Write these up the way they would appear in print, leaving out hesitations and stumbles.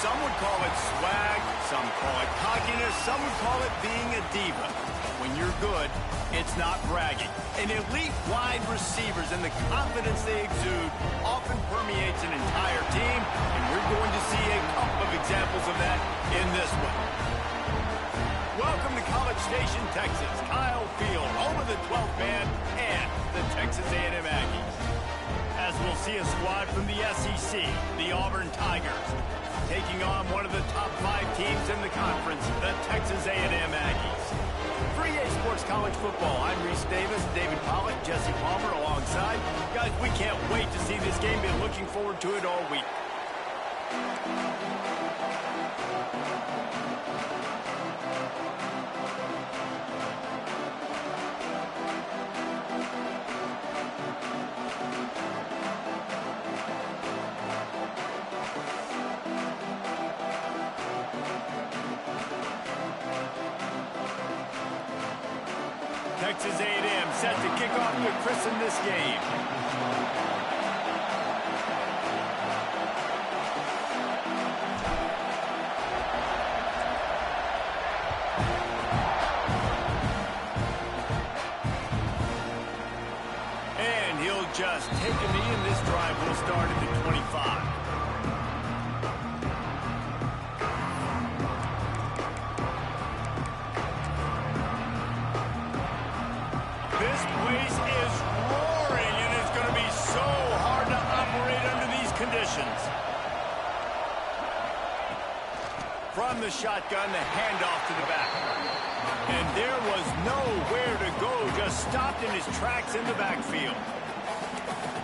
Some would call it swag, some call it cockiness, some would call it being a diva. But when you're good, it's not bragging. And elite wide receivers and the confidence they exude often permeates an entire team, and we're going to see a couple of examples of that in this one. Welcome to College Station, Texas. Kyle Field, home of the 12th man and the Texas A&M Aggies. As we'll see a squad from the SEC, the Auburn Tigers, taking on one of the top 5 teams in the conference, the Texas A&M Aggies. For EA Sports College Football, I'm Reese Davis, David Pollack, Jesse Palmer alongside. Guys, we can't wait to see this game. Been looking forward to it all week. Texas A&M set to kick off to christen this game. And he'll just take a knee, and this drive will start at the 25. This place is roaring, and it's going to be so hard to operate under these conditions. From the shotgun, the handoff to the back. And there was nowhere to go, just stopped in his tracks in the backfield.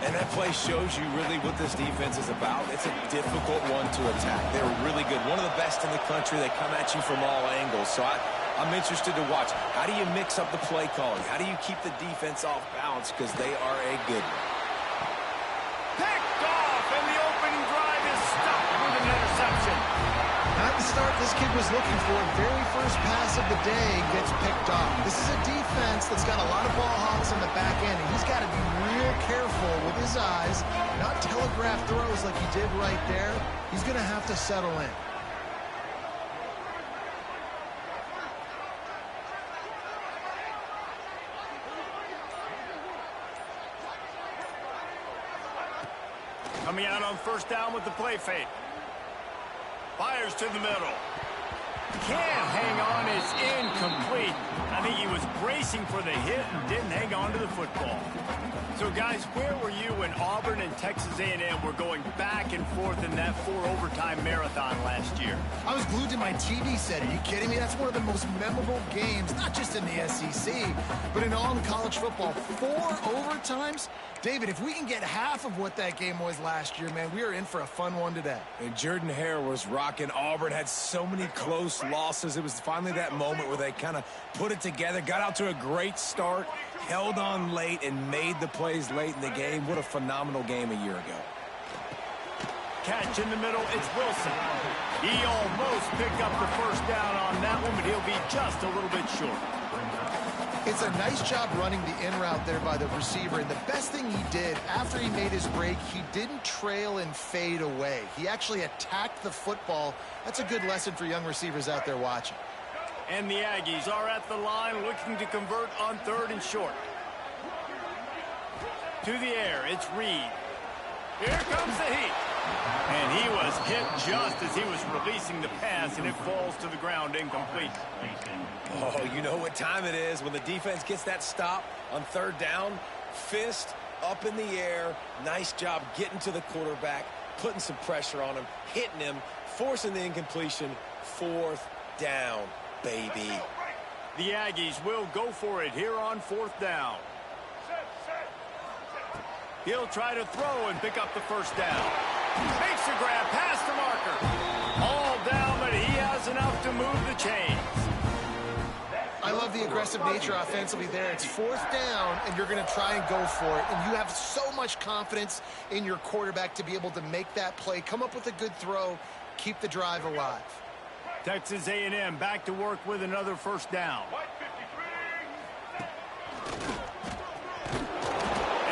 And that play shows you really what this defense is about. It's a difficult one to attack. They're really good. One of the best in the country. They come at you from all angles. So I'm interested to watch. How do you mix up the play calling? How do you keep the defense off balance? Because they are a good one. Picked off, and the opening drive is stopped with an interception. Not the start this kid was looking for. Very first pass of the day gets picked off. This is a defense that's got a lot of ball hawks on the back end, and he's got to be real careful with his eyes, not telegraph throws like he did right there. He's going to have to settle in. Coming out on first down with the play fake. Fires to the middle. Can't hang on. It's incomplete. I think he was bracing for the hit and didn't hang on to the football. So, guys, where were you when Auburn and Texas A&M were going back and forth in that 4-overtime marathon last year? I was glued to my TV set. Are you kidding me? That's one of the most memorable games, not just in the SEC, but in all of college football. 4 overtimes? David, if we can get half of what that game was last year, man, we are in for a fun one today. And Jordan Hare was rocking. Auburn had so many close losses. It was finally that moment where they kind of put it together, got out to a great start, held on late, and made the plays late in the game. What a phenomenal game a year ago. Catch in the middle, it's Wilson. He almost picked up the first down on that one, but he'll be just a little bit short. It's a nice job running the in route there by the receiver, and the best thing he did after he made his break, he didn't trail and fade away. He actually attacked the football. That's a good lesson for young receivers out there watching. And the Aggies are at the line looking to convert on 3rd and short. To the air, it's Reed. Here comes the heat. And he was hit just as he was releasing the pass, and it falls to the ground incomplete. Oh, you know what time it is when the defense gets that stop on 3rd down. Fist up in the air. Nice job getting to the quarterback, putting some pressure on him, hitting him, forcing the incompletion. 4th down, baby. The Aggies will go for it here on 4th down. He'll try to throw and pick up the first down. Makes the grab past the marker. All down, but he has enough to move the chains. I love the aggressive nature offensively there. It's 4th down, and you're going to try and go for it. And you have so much confidence in your quarterback to be able to make that play, come up with a good throw, keep the drive alive. Texas A&M back to work with another first down.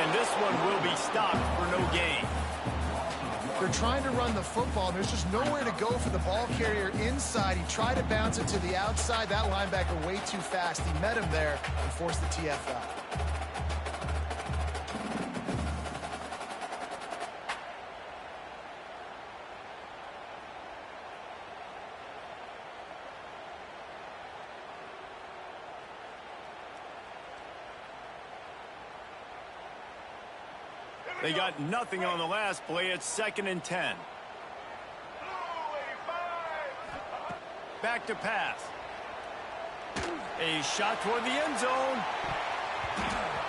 And this one will be stopped for no gain. They're trying to run the football. There's just nowhere to go for the ball carrier inside. He tried to bounce it to the outside. That linebacker way too fast. He met him there and forced the TFL. They got nothing on the last play. It's 2nd and 10. Back to pass. A shot toward the end zone.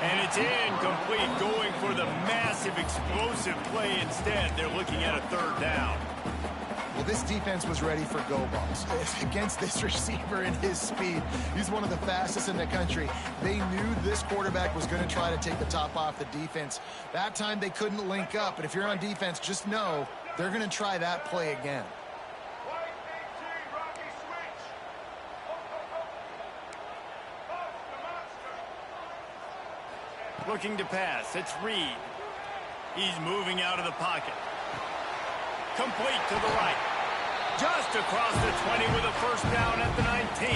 And it's incomplete, going for the massive explosive play instead. They're looking at a 3rd down. Well, this defense was ready for go balls against this receiver and his speed. He's one of the fastest in the country. They knew this quarterback was going to try to take the top off the defense. That time they couldn't link up, but if you're on defense, just know they're going to try that play again. Looking to pass. It's Reed. He's moving out of the pocket. Complete to the right. Just across the 20 with a 1st down at the 19.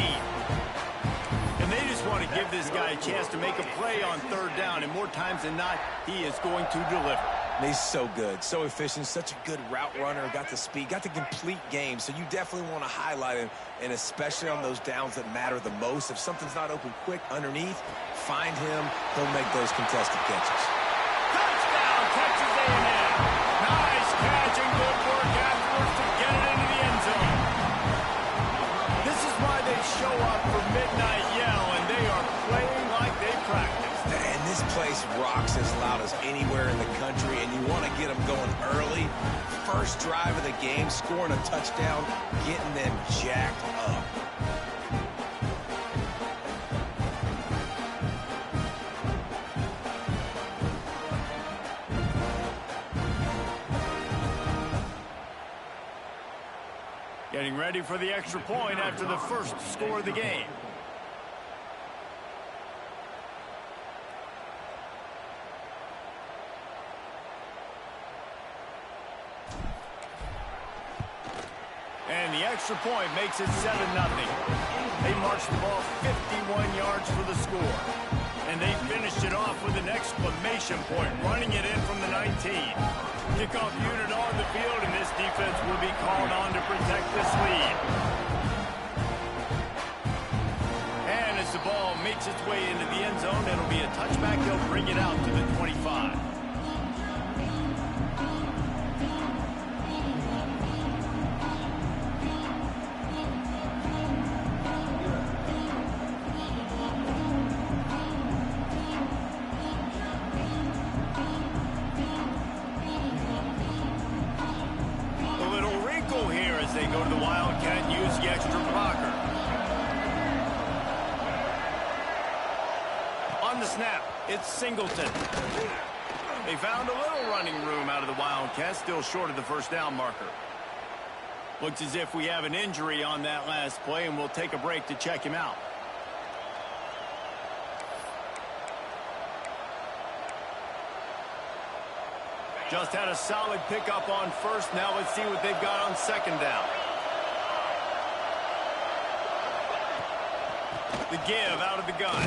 And they just want to give this guy a chance to make a play on 3rd down. And more times than not, he is going to deliver. He's so good, so efficient, such a good route runner, got the speed, got the complete game. So you definitely want to highlight him, and especially on those downs that matter the most. If something's not open quick underneath, find him. He'll make those contested catches. Touchdown, Texas A&M. Nice catch and good work afterwards to get it into the end zone. This is why they show up for Midnight Yell, and they are playing like they practiced. And this place rocks as loud as anywhere in the country, and you want to get them going early. First drive of the game, scoring a touchdown, getting them jacked up. Getting ready for the extra point after the first score of the game. And the extra point makes it 7-0. They marched the ball 51 yards for the score. And they finished it off with an exclamation point, running it in from the 19. Kickoff unit on the field, and this defense will be called on to protect this lead. And as the ball makes its way into the end zone, it'll be a touchback. They'll bring it out to the 25. They go to the Wildcat and use the extra blocker. On the snap, it's Singleton. They found a little running room out of the Wildcat, still short of the 1st down marker. Looks as if we have an injury on that last play, and we'll take a break to check him out. Just had a solid pickup on 1st. Now let's see what they've got on 2nd down. The give out of the gun.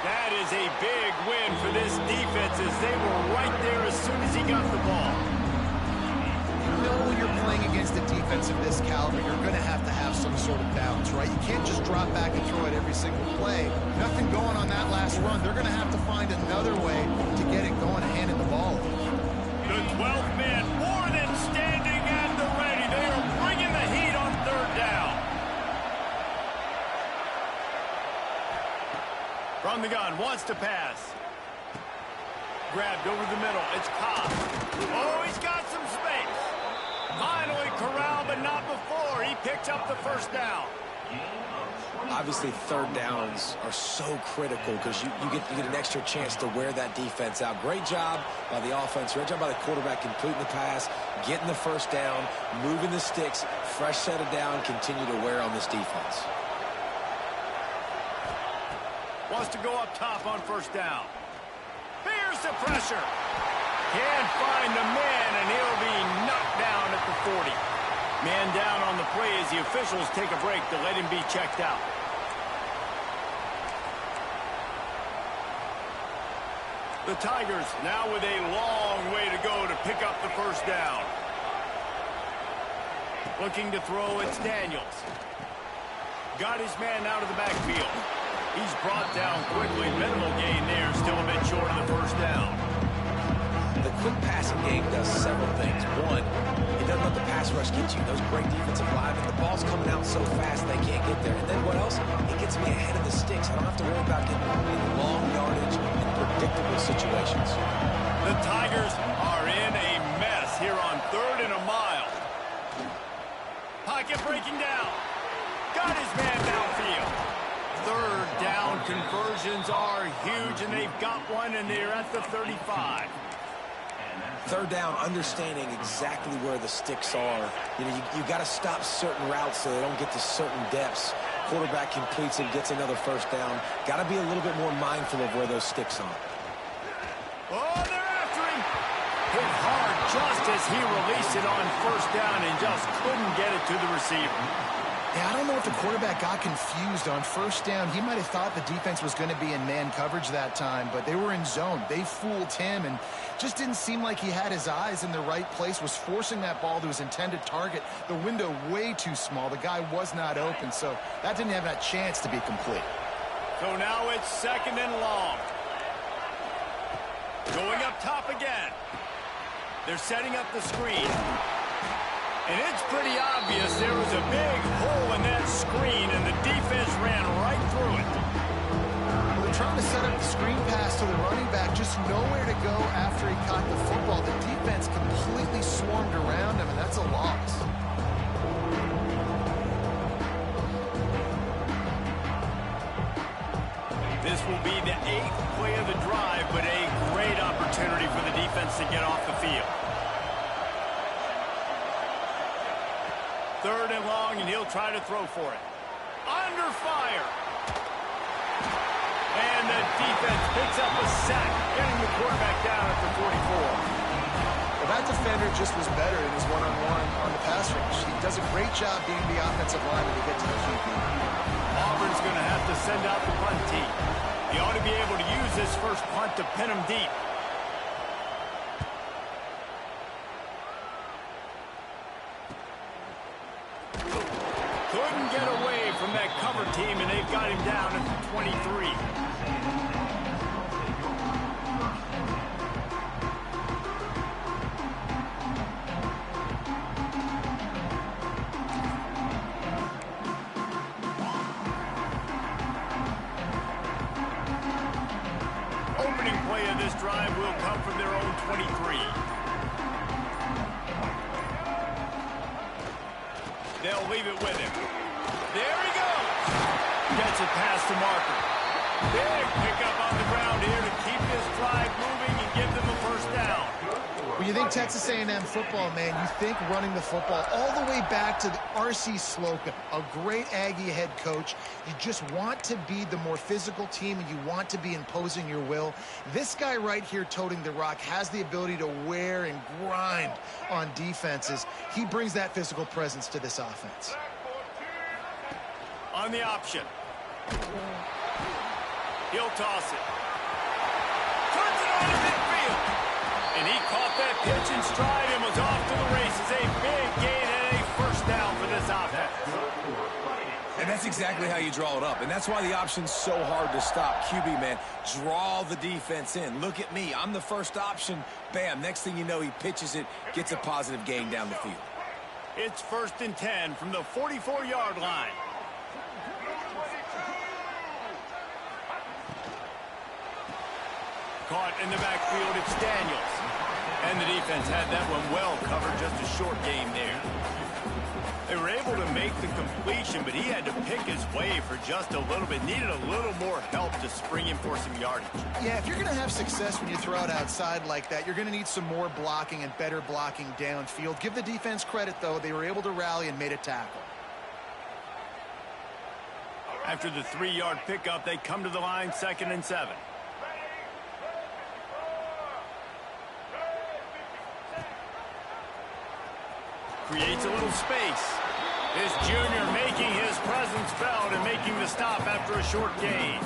That is a big win for this defense as they were right there as soon as he got the ball. You know when you're playing against a defense of this caliber, you're going to have some sort of balance, right? You can't just drop back and throw it every single play. Nothing going on that last run. They're going to have to find another way to get it going and handing the ball. The 12th man more than standing at the ready. They are bringing the heat on 3rd down. From the gun, wants to pass. Grabbed over the middle. It's Cobb. Oh, he's got some space. Finally corralled, but not before. He picks up the 1st down. Obviously, 3rd downs are so critical because you get an extra chance to wear that defense out. Great job by the offense. Great job by the quarterback completing the pass, getting the 1st down, moving the sticks, fresh set of down, continue to wear on this defense. Wants to go up top on 1st down. Here's the pressure. Can't find the man, and he'll be knocked officials take a break to let him be checked out. The Tigers now with a long way to go to pick up the first down. Looking to throw, it's Daniels. Got his man out of the backfield. He's brought down quickly. Minimal gain there, still a bit short of the first down. The quick passing game does several things. One, it doesn't let the pass rush get you. Those great defensive linemen, the ball's coming out so fast they can't get there. And then what else? It gets me ahead of the sticks. I don't have to worry about getting in long yardage and predictable situations. The Tigers are in a mess here on 3rd and a mile. Pocket breaking down. Got his man downfield. 3rd down conversions are huge, and they've got one, and they're at the 35. 3rd down, understanding exactly where the sticks are. You got to stop certain routes so they don't get to certain depths. Quarterback completes it, gets another first down. Got to be a little bit more mindful of where those sticks are. Oh, they're after him. Hit hard just as he released it on 1st down and just couldn't get it to the receiver. Yeah, I don't know if the quarterback got confused on 1st down. He might have thought the defense was going to be in man coverage that time, but they were in zone. They fooled him and just didn't seem like he had his eyes in the right place, was forcing that ball to his intended target. The window way too small. The guy was not open, so that didn't have that chance to be complete. So now it's 2nd and long. Going up top again. They're setting up the screen. And it's pretty obvious there was a big hole in that screen, and the defense ran right through it. Well, they're trying to set up the screen pass to the running back, just nowhere to go after he caught the football. The defense completely swarmed around him, and that's a loss. This will be the 8th play of the drive, but a great opportunity for the defense to get off the field. 3rd and long, and he'll try to throw for it. Under fire. And the defense picks up a sack, getting the quarterback down at the 44. Well, that defender just was better in his one-on-one on the pass rush. He does a great job being the offensive lineman to get to the QB. Auburn's going to have to send out the punt team. He ought to be able to use this first punt to pin him deep. Couldn't get away from that cover team, and they've got him down at the 23. Opening play of this drive will come from their own 23. They'll leave it with him. There he goes. Gets it past the marker. Big pickup on the ground here to keep this drive moving and give them a first down. When you think Texas A&M football, man, you think running the football all the way back to R.C. Slocum, a great Aggie head coach. You just want to be the more physical team, and you want to be imposing your will. This guy right here toting the rock has the ability to wear and grind on defenses. He brings that physical presence to this offense. On the option. He'll toss it. Turns it on to midfield. And he caught that pitch in stride and was off to the races. A big gain and a first down for this offense. And that's exactly how you draw it up. And that's why the option's so hard to stop. QB, man, draw the defense in. Look at me. I'm the first option. Bam. Next thing you know, he pitches it, gets a positive gain down the field. It's 1st and 10 from the 44-yard line. Caught in the backfield, it's Daniels. And the defense had that one well covered, just a short game there. They were able to make the completion, but he had to pick his way for just a little bit. Needed a little more help to spring him for some yardage. Yeah, if you're going to have success when you throw it outside like that, you're going to need some more blocking and better blocking downfield. Give the defense credit, though. They were able to rally and made a tackle. After the 3-yard pickup, they come to the line, 2nd and 7. Creates a little space. This junior making his presence felt and making the stop after a short gain.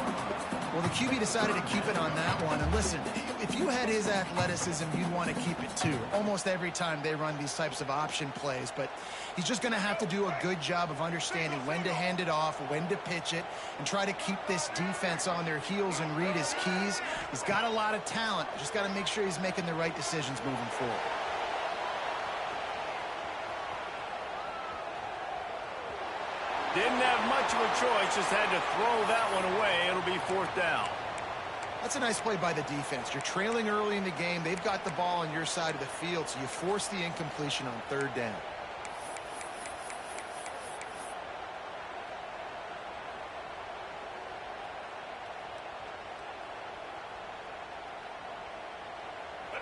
Well, the QB decided to keep it on that one. And listen, if you had his athleticism, you'd want to keep it too. Almost every time they run these types of option plays. But he's just going to have to do a good job of understanding when to hand it off, when to pitch it, and try to keep this defense on their heels and read his keys. He's got a lot of talent. Just got to make sure he's making the right decisions moving forward. Didn't have much of a choice, just had to throw that one away. It'll be 4th down. That's a nice play by the defense. You're trailing early in the game. They've got the ball on your side of the field, so you force the incompletion on 3rd down.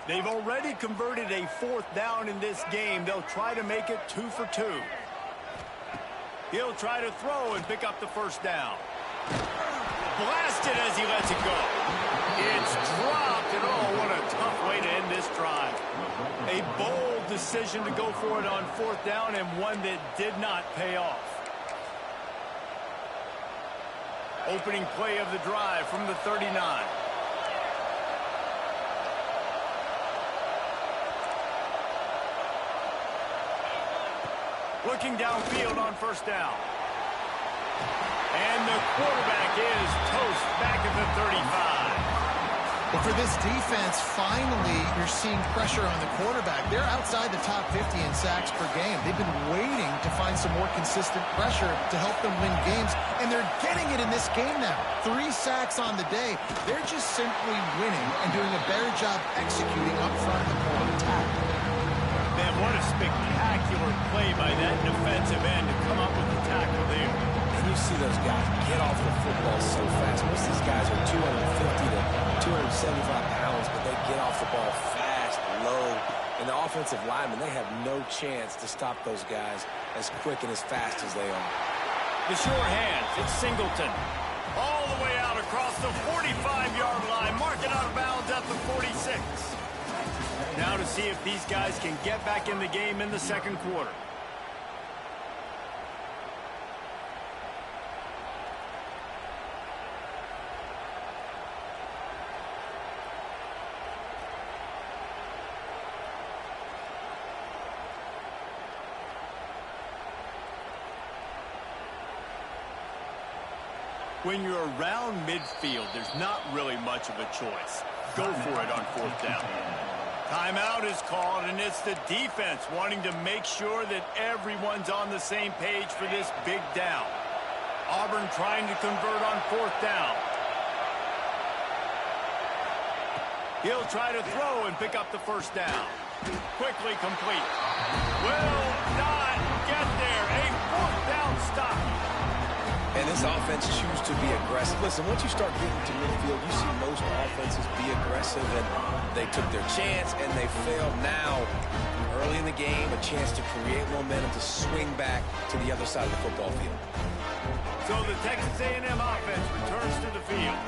They've already converted a 4th down in this game. They'll try to make it 2 for 2. He'll try to throw and pick up the 1st down. Blasted as he lets it go. It's dropped, and oh, what a tough way to end this drive. A bold decision to go for it on 4th down, and one that did not pay off. Opening play of the drive from the 39. Looking downfield on 1st down. And the quarterback is toast back at the 35. But for this defense, finally, you're seeing pressure on the quarterback. They're outside the top 50 in sacks per game. They've been waiting to find some more consistent pressure to help them win games, and they're getting it in this game now. 3 sacks on the day. They're just simply winning and doing a better job executing up front of the point of attack. Man, what a spectacular play by that defensive end to come up with the tackle there. And you see those guys get off the football so fast. Most of these guys are 250 to 275 pounds, but they get off the ball fast, low. And the offensive linemen, they have no chance to stop those guys as quick and as fast as they are. The sure hands, it's Singleton. All the way out across the 45-yard line, marking out of bounds at the 46. Now to see if these guys can get back in the game in the 2nd quarter. When you're around midfield, there's not really much of a choice. Go for it on 4th down. Timeout is called, and it's the defense wanting to make sure that everyone's on the same page for this big down. Auburn trying to convert on 4th down. He'll try to throw and pick up the 1st down. Quickly complete. Will not get there. A 4th down stop. And this offense chooses to be aggressive. Listen, once you start getting to midfield, you see most offenses be aggressive, and they took their chance, and they failed. Now, early in the game, a chance to create momentum to swing back to the other side of the football field. So the Texas A&M offense returns to the field.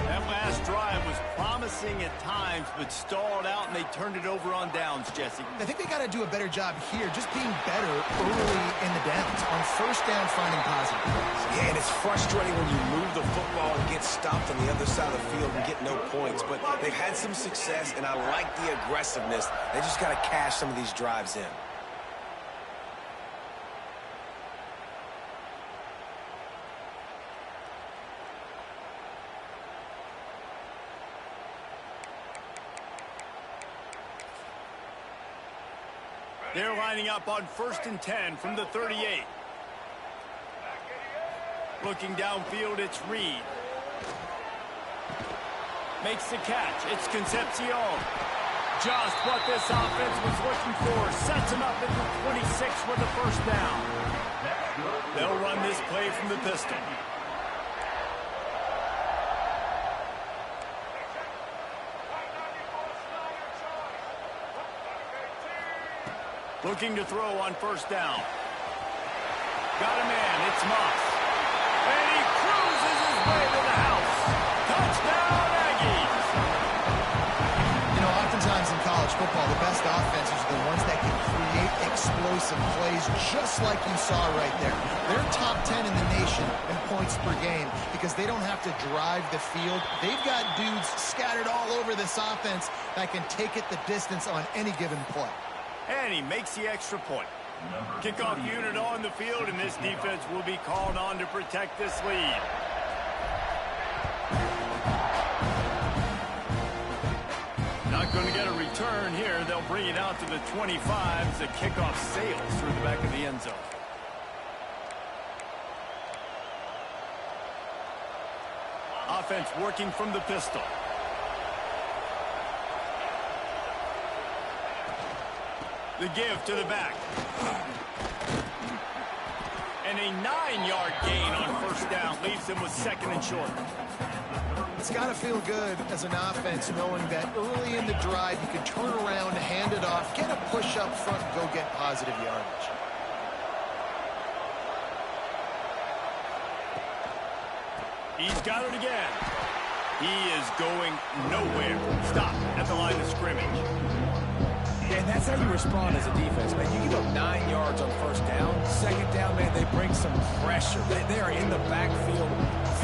That last drive was promising at times, but stalled out, and they turned it over on downs, Jesse. I think they got to do a better job here, just being better early in the downs. On 1st down, finding positive plays. Yeah, and it's frustrating when you move the football and get stopped on the other side of the field and get no points. But they've had some success, and I like the aggressiveness. They just got to cash some of these drives in. They're lining up on 1st and 10 from the 38. Looking downfield, it's Reed. Makes the catch. It's Concepcion. Just what this offense was looking for. Sets him up at the 26 with the 1st down. They'll run this play from the pistol. Looking to throw on 1st down. Got a man. It's Moss. And he cruises his way to the house. Touchdown, Aggies. You know, oftentimes in college football, the best offenses are the ones that can create explosive plays just like you saw right there. They're top 10 in the nation in points per game because they don't have to drive the field. They've got dudes scattered all over this offense that can take it the distance on any given play. And he makes the extra point. Kickoff unit on the field, and this defense will be called on to protect this lead. Not going to get a return here. They'll bring it out to the 25 as the kickoff sails through the back of the end zone. Offense working from the pistol. The give to the back. And a 9-yard gain on first down leaves them with second and short. It's got to feel good as an offense knowing that early in the drive you can turn around, hand it off, get a push up front, and go get positive yardage. He's got it again. He is going nowhere. Stop at the line of scrimmage. And that's how you respond as a defense, man. You give up 9 yards on first down. Second down, man, they bring some pressure. They are in the backfield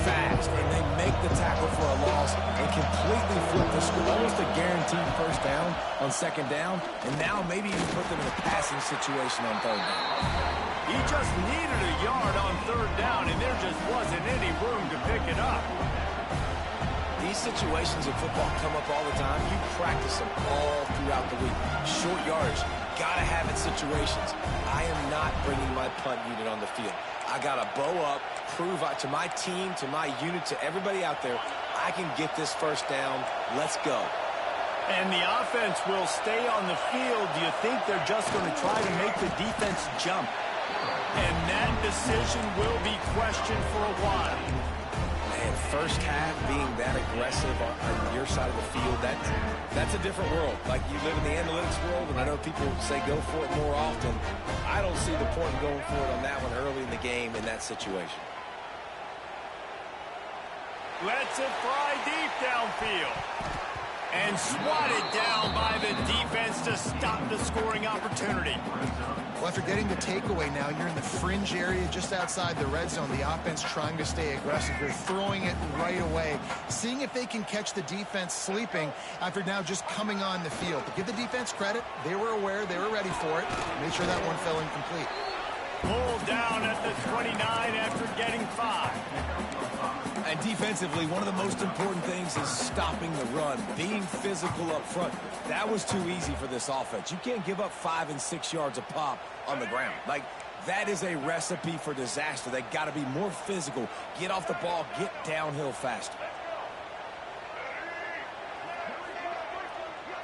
fast, and they make the tackle for a loss and completely flip the script. Almost a guaranteed first down on second down, and now maybe you put them in a passing situation on third down. He just needed a yard on third down, and there just wasn't any room to pick it up. These situations in football come up all the time. You practice them all throughout the week. Short yardage, gotta have it situations. I am not bringing my punt unit on the field. I gotta bow up, prove to my team, to my unit, to everybody out there, I can get this first down. Let's go. And the offense will stay on the field. Do you think they're just going to try to make the defense jump? And that decision will be questioned for a while. And first half being that aggressive on your side of the field, that's a different world. Like, you live in the analytics world, and I know people say go for it more often. I don't see the point in going for it on that one early in the game in that situation. Lets it fly deep downfield. And swatted down by the defense to stop the scoring opportunity. Well, after getting the takeaway now, you're in the fringe area just outside the red zone. The offense trying to stay aggressive. You're throwing it right away, seeing if they can catch the defense sleeping after now just coming on the field. But give the defense credit. They were aware. They were ready for it. Made sure that one fell incomplete. Pulled down at the 29 after getting 5. And defensively, one of the most important things is stopping the run, being physical up front. That was too easy for this offense. You can't give up 5 and 6 yards a pop on the ground. Like, that is a recipe for disaster. They got to be more physical, get off the ball, get downhill faster.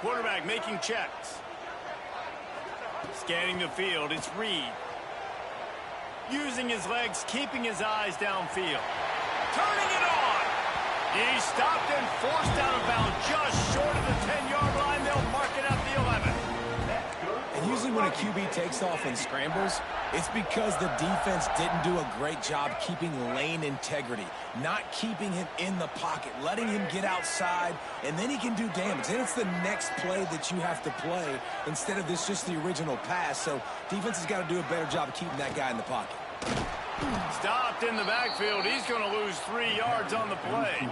Quarterback making checks. Scanning the field, it's Reed. Using his legs, keeping his eyes downfield. Turning it on. He stopped and forced out of bounds just short of the 10-yard line. They'll mark it at the 11. And usually when a QB takes off and scrambles, it's because the defense didn't do a great job keeping lane integrity, not keeping him in the pocket, letting him get outside, and then he can do damage. Then it's the next play that you have to play instead of this just the original pass. So defense has got to do a better job of keeping that guy in the pocket. Stopped in the backfield. He's going to lose 3 yards on the play.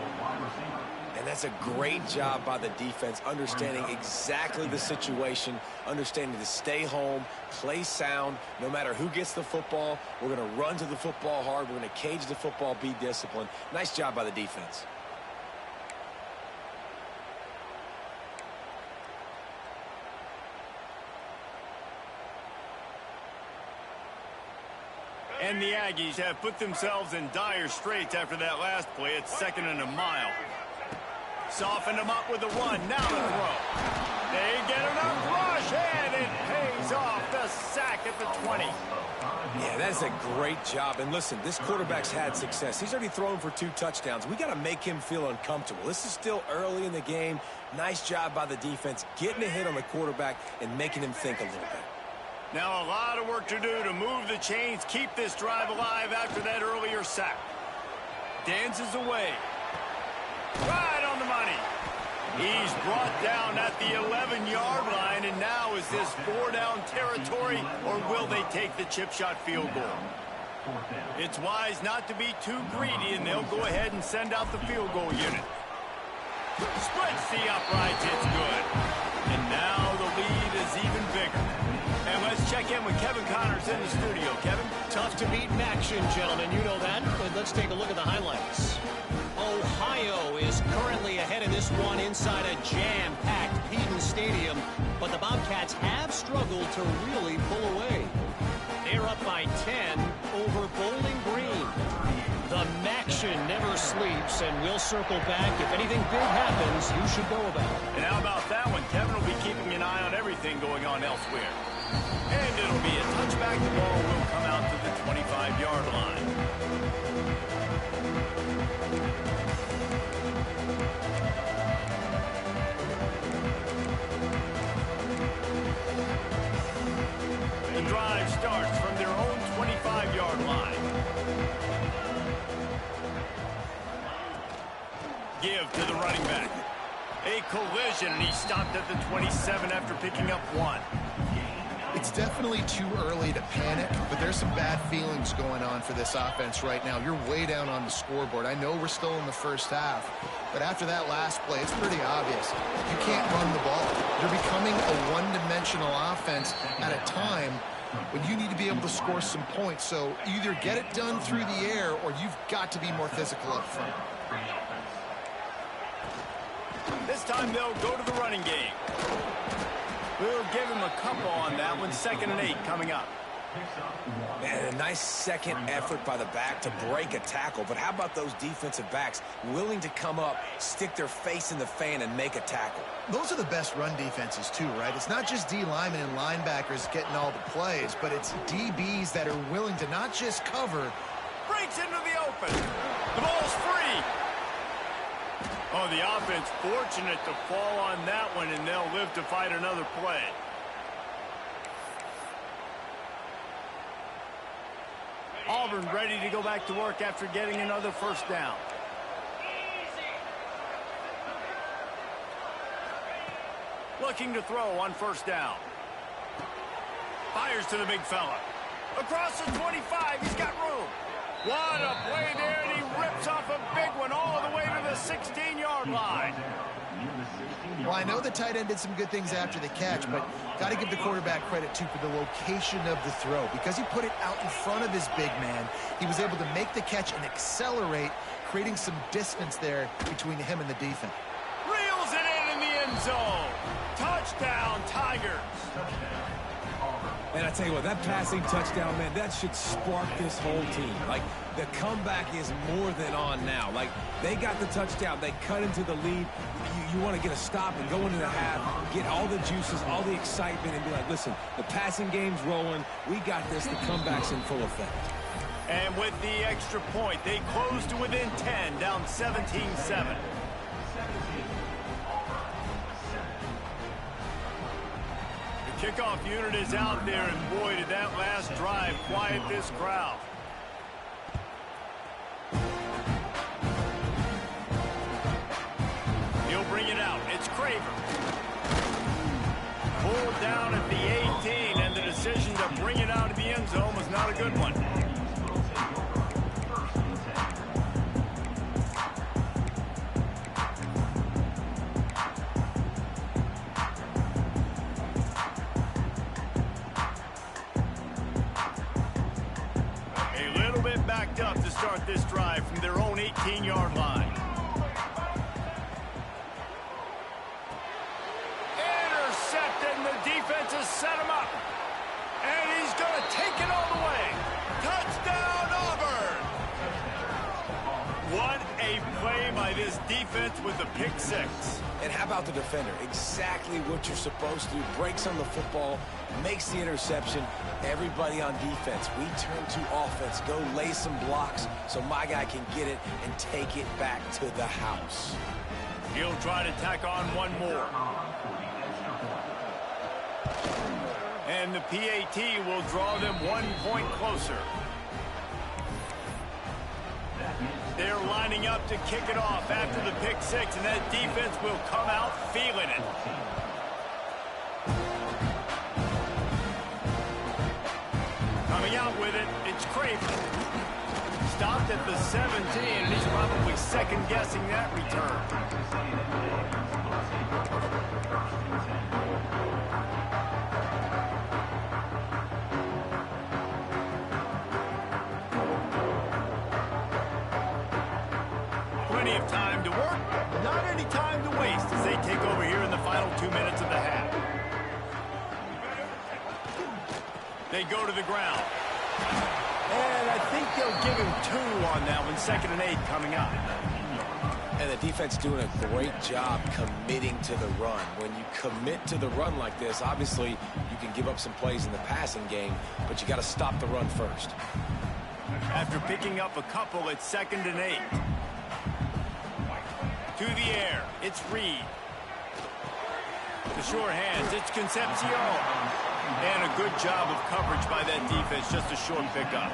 And that's a great job by the defense, understanding exactly the situation, understanding to stay home, play sound, no matter who gets the football. We're going to run to the football hard. We're going to cage the football, be disciplined. Nice job by the defense. And the Aggies have put themselves in dire straits after that last play. It's 2nd and a mile. Softened them up with the run. Now the throw. They get enough rush, and it pays off. The sack at the 20. Yeah, that's a great job. And listen, this quarterback's had success. He's already thrown for 2 touchdowns. We got to make him feel uncomfortable. This is still early in the game. Nice job by the defense, getting a hit on the quarterback and making him think a little bit. Now a lot of work to do to move the chains, keep this drive alive after that earlier sack. Dances away. Right on the money. He's brought down at the 11-yard line, and now is this 4-down territory, or will they take the chip shot field goal? It's wise not to be too greedy, and they'll go ahead and send out the field goal unit. Splits the uprights, it's good. And now the lead is even bigger. And let's check in with Kevin Connors in the studio. Kevin? Tough to beat in action, gentlemen. You know that. But let's take a look at the highlights. Ohio is currently ahead in this one inside a jam-packed Peden Stadium. But the Bobcats have struggled to really pull away. They're up by 10 over Bowling Green. The Maction never sleeps, and we'll circle back. If anything big happens, you should know about it. And how about that one? Kevin will be keeping an eye on everything going on elsewhere. And it'll be a touchback. The ball will come out to the 25-yard line. The drive starts from their own 25-yard line. Give to the running back. A collision, and he stopped at the 27 after picking up 1. It's definitely too early to panic, but there's some bad feelings going on for this offense right now. You're way down on the scoreboard. I know we're still in the first half, but after that last play, it's pretty obvious. You can't run the ball. You're becoming a one-dimensional offense at a time when you need to be able to score some points. So either get it done through the air, or you've got to be more physical up front. This time they'll go to the running game. We'll give him a couple on that one. 2nd and 8 coming up. Man, a nice second effort by the back to break a tackle. But how about those defensive backs willing to come up, stick their face in the fan, and make a tackle? Those are the best run defenses too, right? It's not just D linemen and linebackers getting all the plays, but it's DBs that are willing to not just cover. Breaks into the open. The ball's free. Oh, the offense fortunate to fall on that one, and they'll live to fight another play. Auburn ready to go back to work after getting another first down. Looking to throw on first down. Fires to the big fella. Across the 25, he's got room. What a play there, and he rips off a big one all the way to the 16-yard line. Well, I know the tight end did some good things after the catch, but got to give the quarterback credit, too, for the location of the throw. Because he put it out in front of his big man, he was able to make the catch and accelerate, creating some distance there between him and the defense. Reels it in the end zone. Touchdown, Tigers. And I tell you what, that passing touchdown, man, that should spark this whole team. Like, the comeback is more than on now. Like, they got the touchdown. They cut into the lead. You want to get a stop and go into the half, get all the juices, all the excitement, and be like, listen, the passing game's rolling. We got this. The comeback's in full effect. And with the extra point, they close to within 10, down 17-7. Kickoff unit is out there, and boy, did that last drive quiet this crowd. He'll bring it out. It's Craver. Pulled down at the 18, and the decision to bring it out of the end zone was not a good one. Backed up to start this drive from their own 18-yard line. Intercepted, and the defense has set him up. And he's going to take it all the way. Touchdown, Auburn! What a play by this defense with the pick six. And how about the defender? Exactly what you're supposed to do. Breaks on the football, makes the interception. Everybody on defense, we turn to offense. Go lay some blocks so my guy can get it and take it back to the house. He'll try to tack on one more. And the PAT will draw them 1 point closer. They're lining up to kick it off after the pick six, and that defense will come out feeling it. Coming out with it, it's Craven. Stopped at the 17, and he's probably second-guessing that return. Plenty of time to work, not any time to waste as they take over here in the final 2 minutes of the half. They go to the ground. And I think they'll give him 2 on that one, 2nd and 8 coming up. And the defense doing a great job committing to the run. When you commit to the run like this, obviously you can give up some plays in the passing game, but you got to stop the run first. After picking up a couple, it's 2nd and 8. To the air, it's Reed. The sure hands, it's Concepcion. And a good job of coverage by that defense, just a short pickup.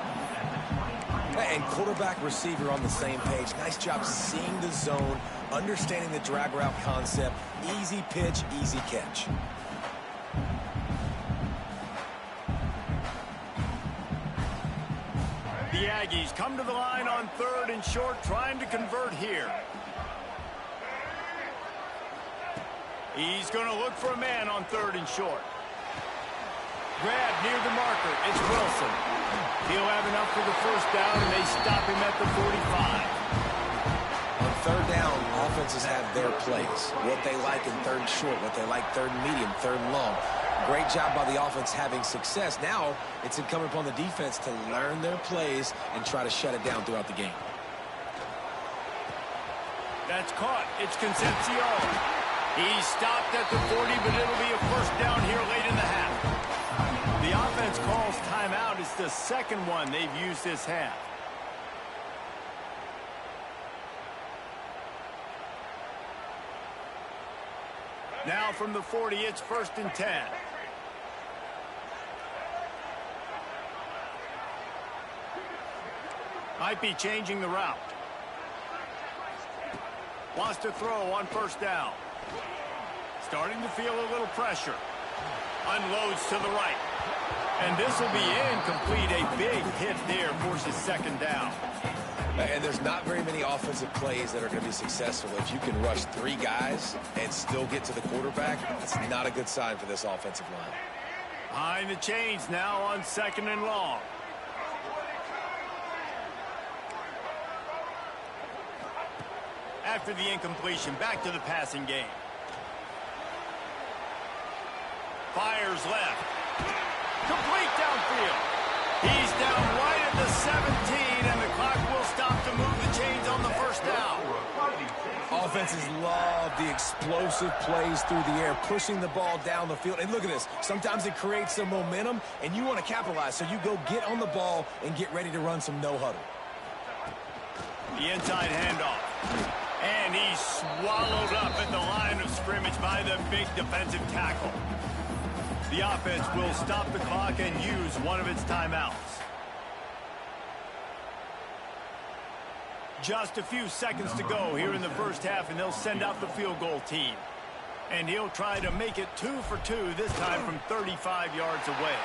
And quarterback receiver on the same page. Nice job seeing the zone, understanding the drag route concept. Easy pitch, easy catch. The Aggies come to the line on 3rd and short, trying to convert here. He's going to look for a man on 3rd and short. Grab near the marker. It's Wilson. He'll have enough for the first down, and they stop him at the 45. On 3rd down, offenses have their plays. What they like in 3rd and short, what they like 3rd and medium, 3rd and long. Great job by the offense having success. Now it's incumbent upon the defense to learn their plays and try to shut it down throughout the game. That's caught. It's Concepcion. He's stopped at the 40, but it'll be a first down here late in the half. The offense calls timeout. It's the 2nd one they've used this half. Now from the 40, it's 1st and 10. Might be changing the route. Wants to throw on 1st down. Starting to feel a little pressure. Unloads to the right. And this will be incomplete. A big hit there forces 2nd down. And there's not very many offensive plays that are going to be successful. If you can rush 3 guys and still get to the quarterback, that's not a good sign for this offensive line. Behind the chains now on 2nd and long. After the incompletion, back to the passing game. Fires left. Complete downfield. He's down right at the 17, and the clock will stop to move the chains on the 1st down. Offenses love the explosive plays through the air, pushing the ball down the field. And look at this. Sometimes it creates some momentum, and you want to capitalize. So you go get on the ball and get ready to run some no-huddle. The inside handoff. And he's swallowed up at the line of scrimmage by the big defensive tackle. The offense will stop the clock and use one of its timeouts. Just a few seconds to go here in the 1st half, and they'll send out the field goal team. And he'll try to make it 2 for 2, this time from 35 yards away.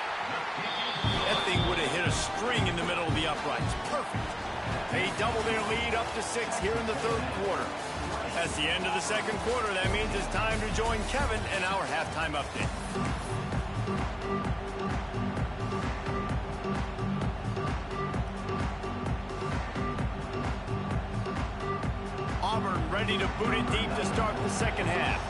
That thing would have hit a string in the middle of the uprights. Perfect. They double their lead up to 6 here in the 3rd quarter. That's the end of the 2nd quarter. That means it's time to join Kevin in our halftime update. Auburn ready to boot it deep to start the 2nd half.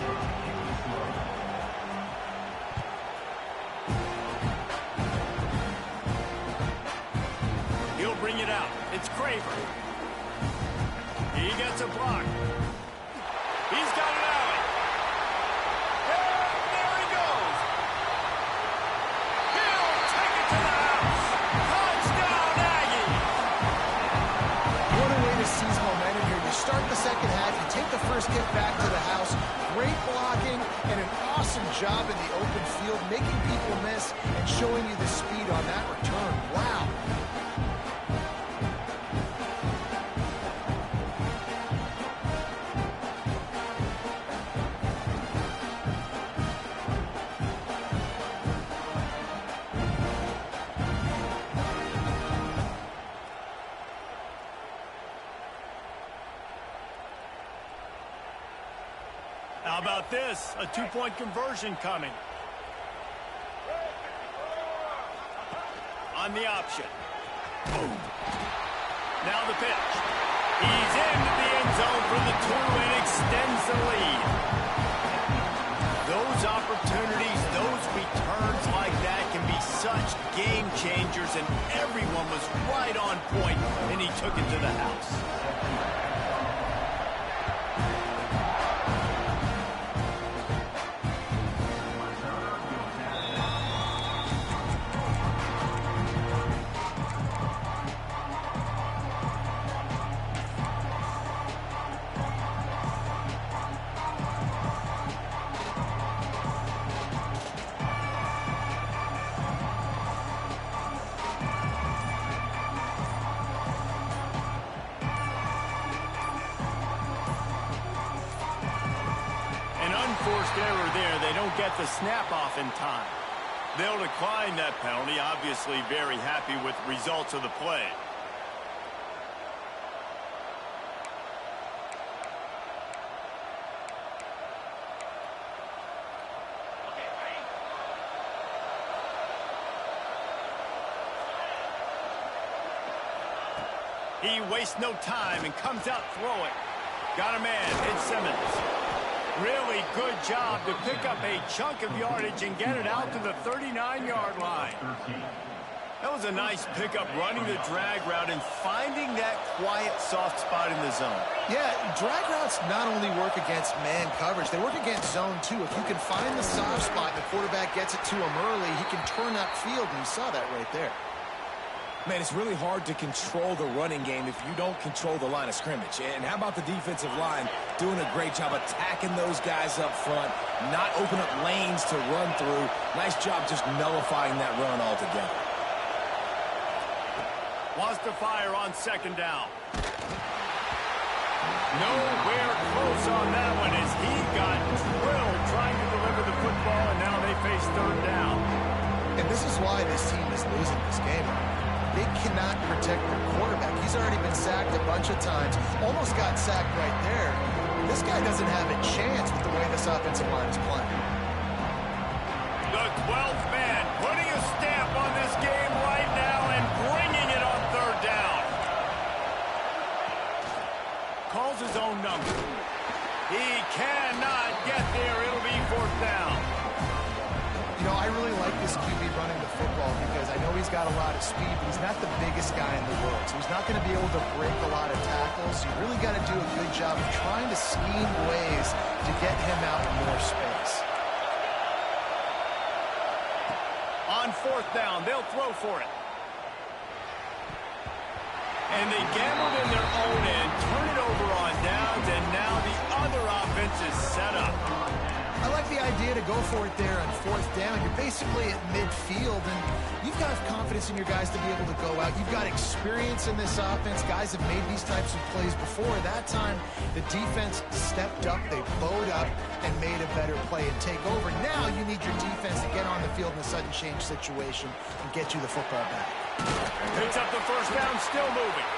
He'll bring it out. It's Craver. He gets a block. He's got it out. And there he goes. He'll take it to the house. Touchdown, Aggie. What a way to seize momentum here. You start the 2nd half, you take the first kick back to the house. Great blocking and an awesome job in the open field, making people miss and showing you the speed on that return. Wow. about this? A two-point conversion coming. On the option. Boom. Now the pitch. He's into the end zone for the 2 and extends the lead. Those opportunities, those returns like that can be such game changers, and everyone was right on point, and he took it to the house. Forced error there. They don't get the snap off in time. They'll decline that penalty. Obviously very happy with the results of the play. He wastes no time and comes out throwing. Got a man. It's Simmons. Really good job to pick up a chunk of yardage and get it out to the 39-yard line. That was a nice pickup, running the drag route and finding that quiet, soft spot in the zone. Yeah, drag routes not only work against man coverage, they work against zone too. If you can find the soft spot and the quarterback gets it to him early, he can turn upfield, and you saw that right there. Man, it's really hard to control the running game if you don't control the line of scrimmage. And how about the defensive line doing a great job attacking those guys up front, not open up lanes to run through. Nice job just nullifying that run altogether. Wants to fire on second down. Nowhere close on that one as he got drilled trying to deliver the football, and now they face third down. And this is why this team is losing this game. They cannot protect their quarterback. He's already been sacked a bunch of times. Almost got sacked right there. This guy doesn't have a chance with the way this offensive line is playing. The 12th man putting a stamp on this game right now and bringing it on third down. Calls his own number. He cannot get there. It'll be fourth down. You know, I really like this QB running the football because I know he's got a lot of speed, but he's not the biggest guy in the world. So he's not going to be able to break a lot of tackles. You really got to do a good job of trying to scheme ways to get him out in more space. On fourth down, they'll throw for it. And they gambled in their own end, turn it over on downs, and now the other offense is set up. I like the idea to go for it there on fourth down. You're basically at midfield, and you've got confidence in your guys to be able to go out. You've got experience in this offense. Guys have made these types of plays before. That time, the defense stepped up. They bowed up and made a better play and take over. Now you need your defense to get on the field in a sudden change situation and get you the football back. Picks up the first down, still moving.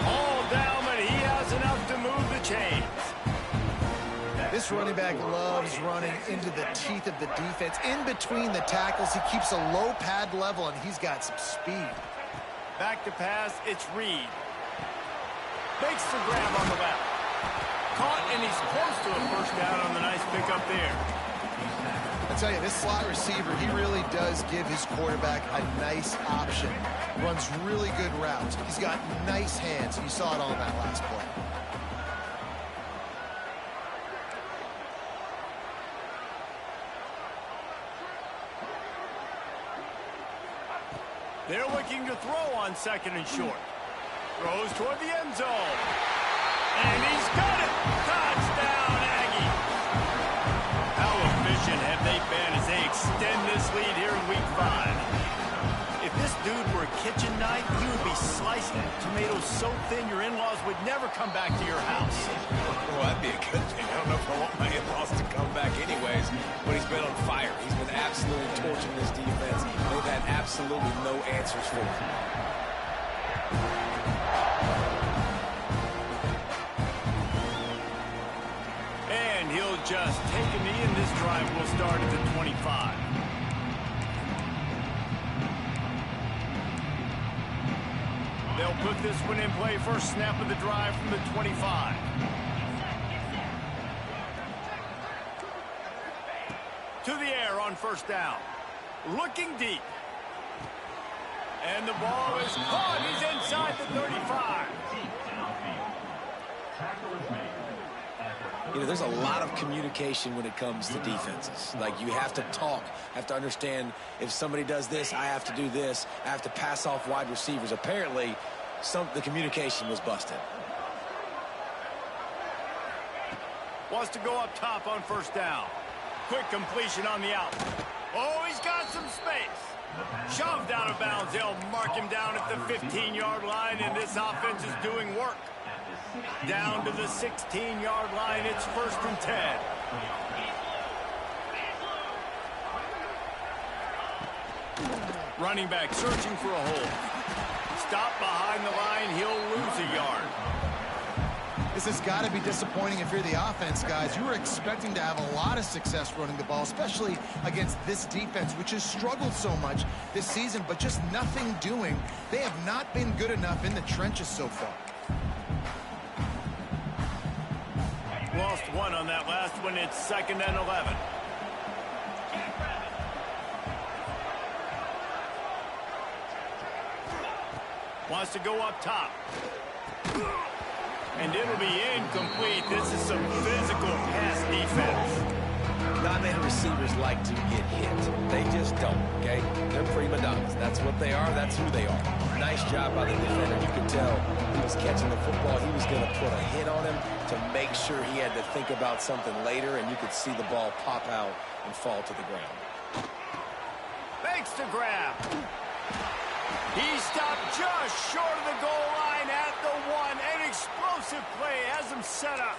All down, but he has enough to move the chains. This running back loves running into the teeth of the defense. In between the tackles, he keeps a low pad level, and he's got some speed. Back to pass, it's Reed. Makes the grab on the left. Caught, and he's close to a first down on the nice pickup there. I tell you, this slot receiver, he really does give his quarterback a nice option. Runs really good routes. He's got nice hands. You saw it all in that last play. They're looking to throw on second and short. Throws toward the end zone. And he's got it. Touchdown, Aggie. How efficient have they been as they extend this lead here in week 5? If this dude were a kitchen knife, he would be slicing tomatoes so thin your in-laws would never come back to your house. Well, that'd be a good thing. I don't know if I want my in-laws to come back anyways, but he's been on fire. He's been absolutely torching this defense. They've had absolutely no answers for him. And he'll just take a knee, and this drive will start at the 25. They'll put this one in play. First snap of the drive from the 25. To the air on first down. Looking deep. And the ball is caught. He's inside the 35. You know, there's a lot of communication when it comes to defenses. Like, you have to talk, have to understand if somebody does this, I have to do this. I have to pass off wide receivers. Apparently, the communication was busted. Wants to go up top on first down. Quick completion on the out. Oh, he's got some space. Shoved out of bounds. They'll mark him down at the 15-yard line, and this offense is doing work. Down to the 16-yard line. It's 1st and 10. Running back searching for a hole. Stop behind the line. He'll lose a yard. This has got to be disappointing if you're the offense, guys. You were expecting to have a lot of success running the ball, especially against this defense, which has struggled so much this season, but just nothing doing. They have not been good enough in the trenches so far. Lost one on that last one. It's 2nd and 11. Wants to go up top. And it'll be incomplete. This is some physical pass defense. Not many receivers like to get hit. They just don't, okay? They're prima donnas. That's what they are. That's who they are. Nice job by the defender. You could tell he was catching the football. He was going to put a hit on him to make sure he had to think about something later, and you could see the ball pop out and fall to the ground. Makes the grab. He stopped just short of the goal line at the 1. An explosive play has him set up.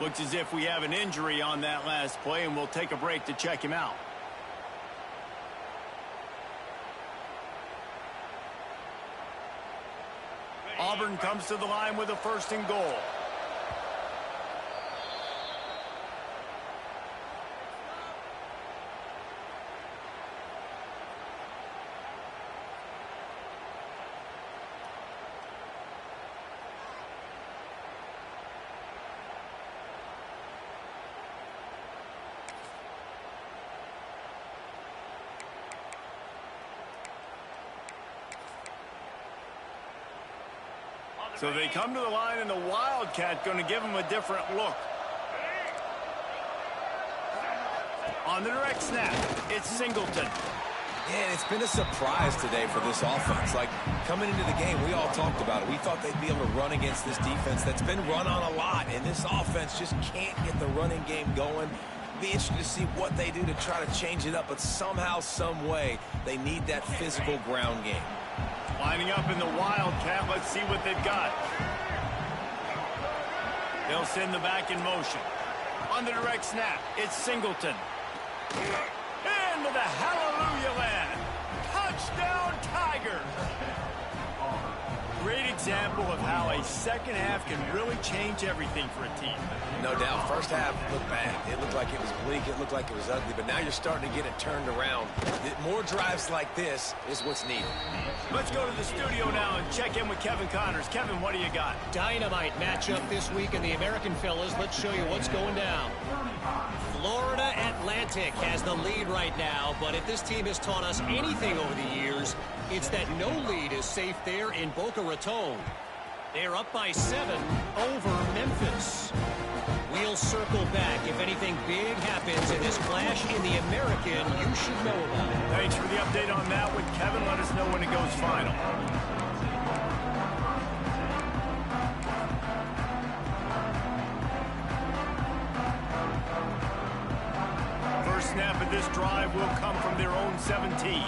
Looks as if we have an injury on that last play, and we'll take a break to check him out. Auburn comes to the line with a 1st and goal. So they come to the line, and the Wildcat going to give them a different look. On the direct snap, it's Singleton. Yeah, it's been a surprise today for this offense. Like, coming into the game, we all talked about it. We thought they'd be able to run against this defense that's been run on a lot, and this offense just can't get the running game going. Be interested to see what they do to try to change it up, but somehow, some way, they need that physical ground game. Lining up in the Wildcat. Let's see what they've got. They'll send the back in motion. On the direct snap, it's Singleton. Into the hallelujah land. Touchdown, Tigers. Great example of how a second half can really change everything for a team. No doubt. First half looked bad. It looked like it was bleak. It looked like it was ugly. But now you're starting to get it turned around. More drives like this is what's needed. Let's go to the studio now and check in with Kevin Connors. Kevin, what do you got? Dynamite matchup this week in the American, fellas. Let's show you what's going down. Florida Atlantic has the lead right now, but if this team has taught us anything over the years, it's that no lead is safe there in Boca Raton. They're up by 7 over Memphis. We'll circle back if anything big happens in this clash in the American you should know about. Thanks for the update on that one, Kevin. Let us know when it goes final. First snap of this drive will come from their own 17.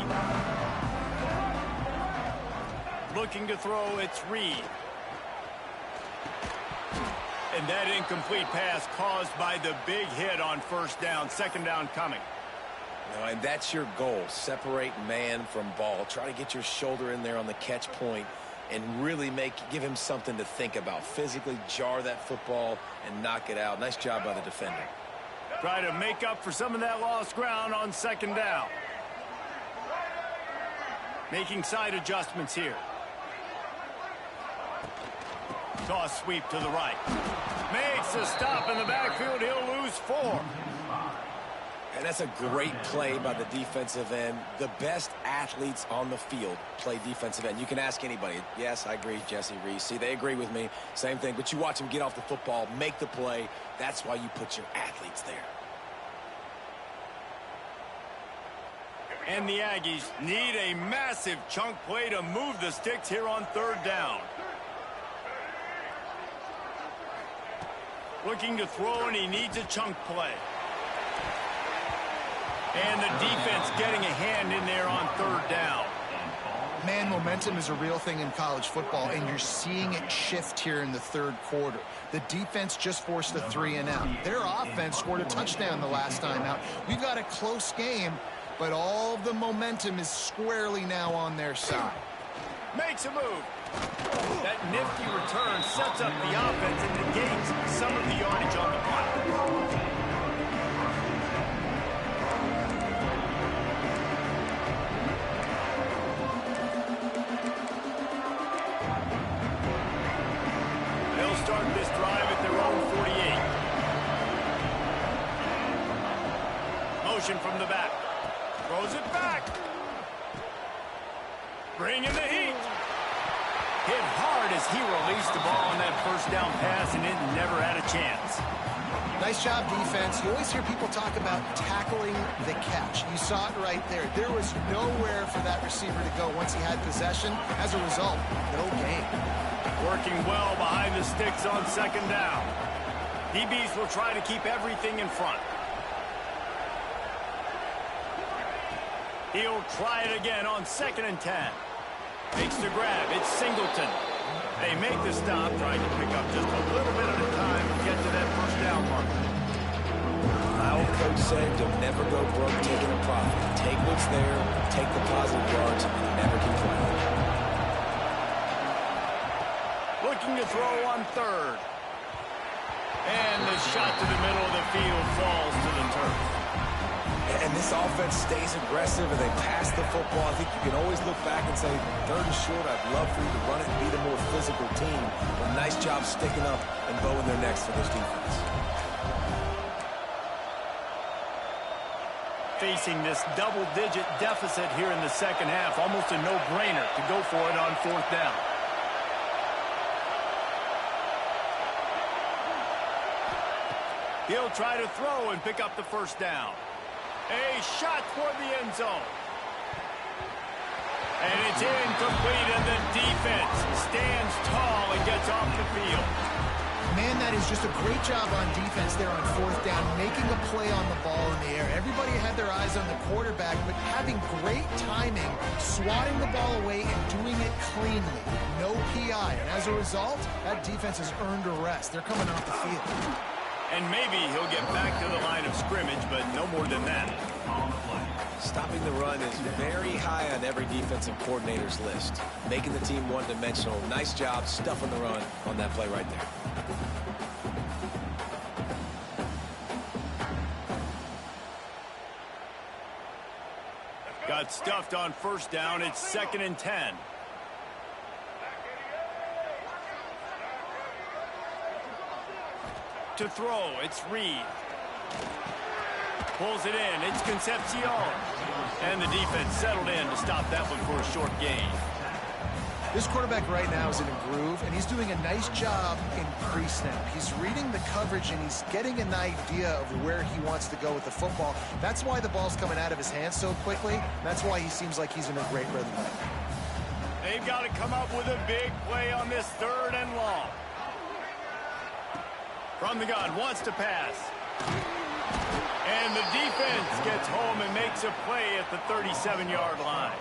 Looking to throw, it's Reed. And that incomplete pass caused by the big hit on first down. 2nd down coming. No, and that's your goal. Separate man from ball. Try to get your shoulder in there on the catch point and really give him something to think about. Physically jar that football and knock it out. Nice job by the defender. Try to make up for some of that lost ground on second down. Making side adjustments here. Toss sweep to the right. Makes a stop in the backfield. He'll lose 4. And that's a great play by the defensive end. The best athletes on the field play defensive end. You can ask anybody. Yes, I agree, Jesse Reese. See, they agree with me. Same thing. But you watch them get off the football, make the play. That's why you put your athletes there. And the Aggies need a massive chunk play to move the sticks here on third down. Looking to throw, and he needs a chunk play. And the defense getting a hand in there on third down. Man, momentum is a real thing in college football, and you're seeing it shift here in the third quarter. The defense just forced a 3-and-out. Their offense scored a touchdown the last time out. We've got a close game, but all of the momentum is squarely now on their side. Makes a move. That nifty return sets up the offense and negates some of the yardage on the clock. Start this drive at their own 48. Motion from the back. Throws it back. Bringing the heat. Hit hard as he released the ball on that first down pass, and it never had a chance. Nice job, defense. You always hear people talk about tackling the catch. You saw it right there. There was nowhere for that receiver to go once he had possession. As a result, no gain. Working well behind the sticks on second down. DBs will try to keep everything in front. He'll try it again on 2nd and 10. Makes the grab. It's Singleton. They make the stop, trying to pick up just a little bit at a time to get to that first down mark. My old coach said you'll never go broke taking a profit. Take what's there, take the positive yards, and never complain. Looking to throw on third. And the shot to the middle of the field falls to the turf. And this offense stays aggressive, and they pass the football. I think you can always look back and say, 3rd and short, I'd love for you to run it and be the more physical team. But nice job sticking up and bowing their necks for this defense. Facing this double-digit deficit here in the second half, almost a no-brainer to go for it on 4th down. He'll try to throw and pick up the first down. A shot toward the end zone. And it's incomplete, and the defense stands tall and gets off the field. Man, that is just a great job on defense there on 4th down, making a play on the ball in the air. Everybody had their eyes on the quarterback, but having great timing, swatting the ball away and doing it cleanly. No PI, and as a result, that defense has earned a rest. They're coming off the field. And maybe he'll get back to the line of scrimmage, but no more than that. Stopping the run is very high on every defensive coordinator's list. Making the team one-dimensional. Nice job stuffing the run on that play right there. Got stuffed on first down. It's 2nd and 10. To throw, it's Reed. Pulls it in, it's Concepcion. And the defense settled in to stop that one for a short gain. This quarterback right now is in a groove, and he's doing a nice job in pre-snap. He's reading the coverage, and he's getting an idea of where he wants to go with the football. That's why the ball's coming out of his hands so quickly. That's why he seems like he's in a great rhythm. They've got to come up with a big play on this 3rd and long. From the gun, wants to pass. And the defense gets home and makes a play at the 37-yard line.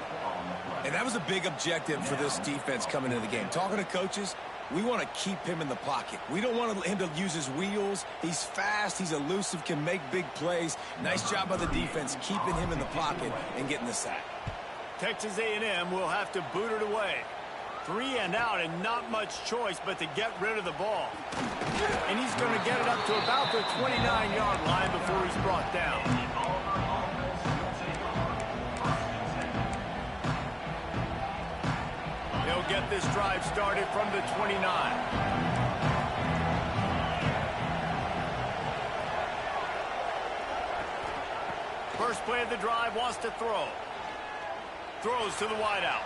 And that was a big objective for this defense coming into the game. Talking to coaches, we want to keep him in the pocket. We don't want him to use his wheels. He's fast, he's elusive, can make big plays. Nice job by the defense keeping him in the pocket and getting the sack. Texas A&M will have to boot it away. 3 and out and not much choice but to get rid of the ball. And he's going to get it up to about the 29-yard line before he's brought down. He'll get this drive started from the 29. First play of the drive, wants to throw. Throws to the wideout.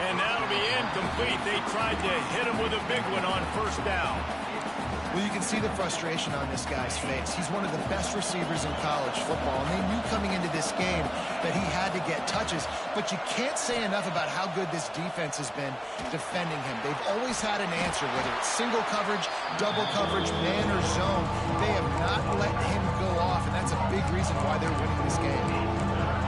And that'll be incomplete. They tried to hit him with a big one on first down. Well, you can see the frustration on this guy's face. He's one of the best receivers in college football, and they knew coming into this game that he had to get touches, but you can't say enough about how good this defense has been defending him. They've always had an answer, whether it's single coverage, double coverage, man or zone. They have not let him go off, and that's a big reason why they're winning this game.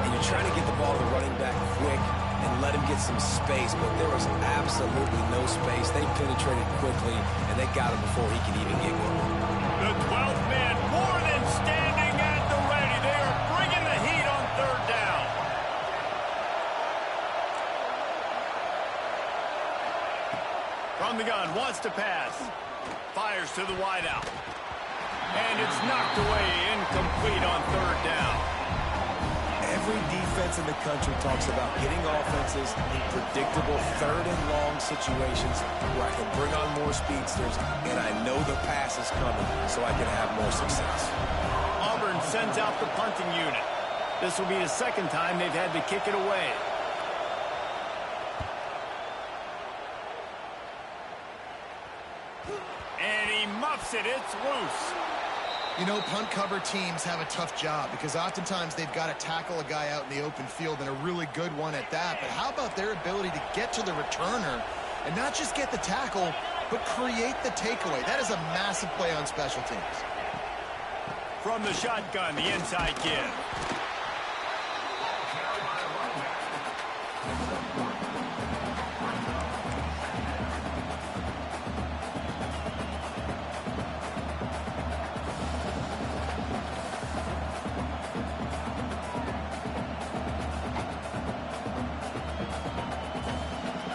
And you're trying to get the ball to the running back quick and let him get some space, but there was absolutely no space. They penetrated quickly, and they got him before he could even get going. The 12th man more than standing at the ready. They are bringing the heat on third down. From the gun, wants to pass. Fires to the wideout. And it's knocked away, incomplete on third down. Every defense in the country talks about getting offenses in predictable third and long situations where I can bring on more speedsters and I know the pass is coming so I can have more success. Auburn sends out the punting unit. This will be the second time they've had to kick it away. And he muffs it. It's loose. You know, punt cover teams have a tough job because oftentimes they've got to tackle a guy out in the open field, and a really good one at that. But how about their ability to get to the returner and not just get the tackle, but create the takeaway? That is a massive play on special teams. From the shotgun, the inside give.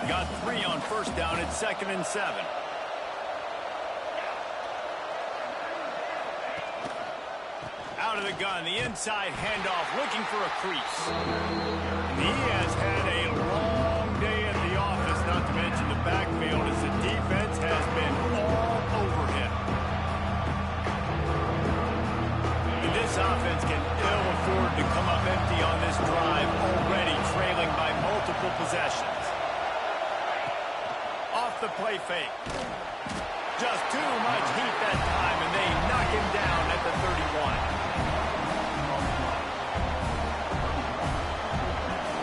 Got 3 on first down at 2nd and 7. Out of the gun, the inside handoff, looking for a crease. He has had a long day at the office, not to mention the backfield, as the defense has been all over him. And this offense can ill afford to come up empty on this drive, already trailing by multiple possessions. Off the play fake. Just too much heat that time, and they knock him down at the 31.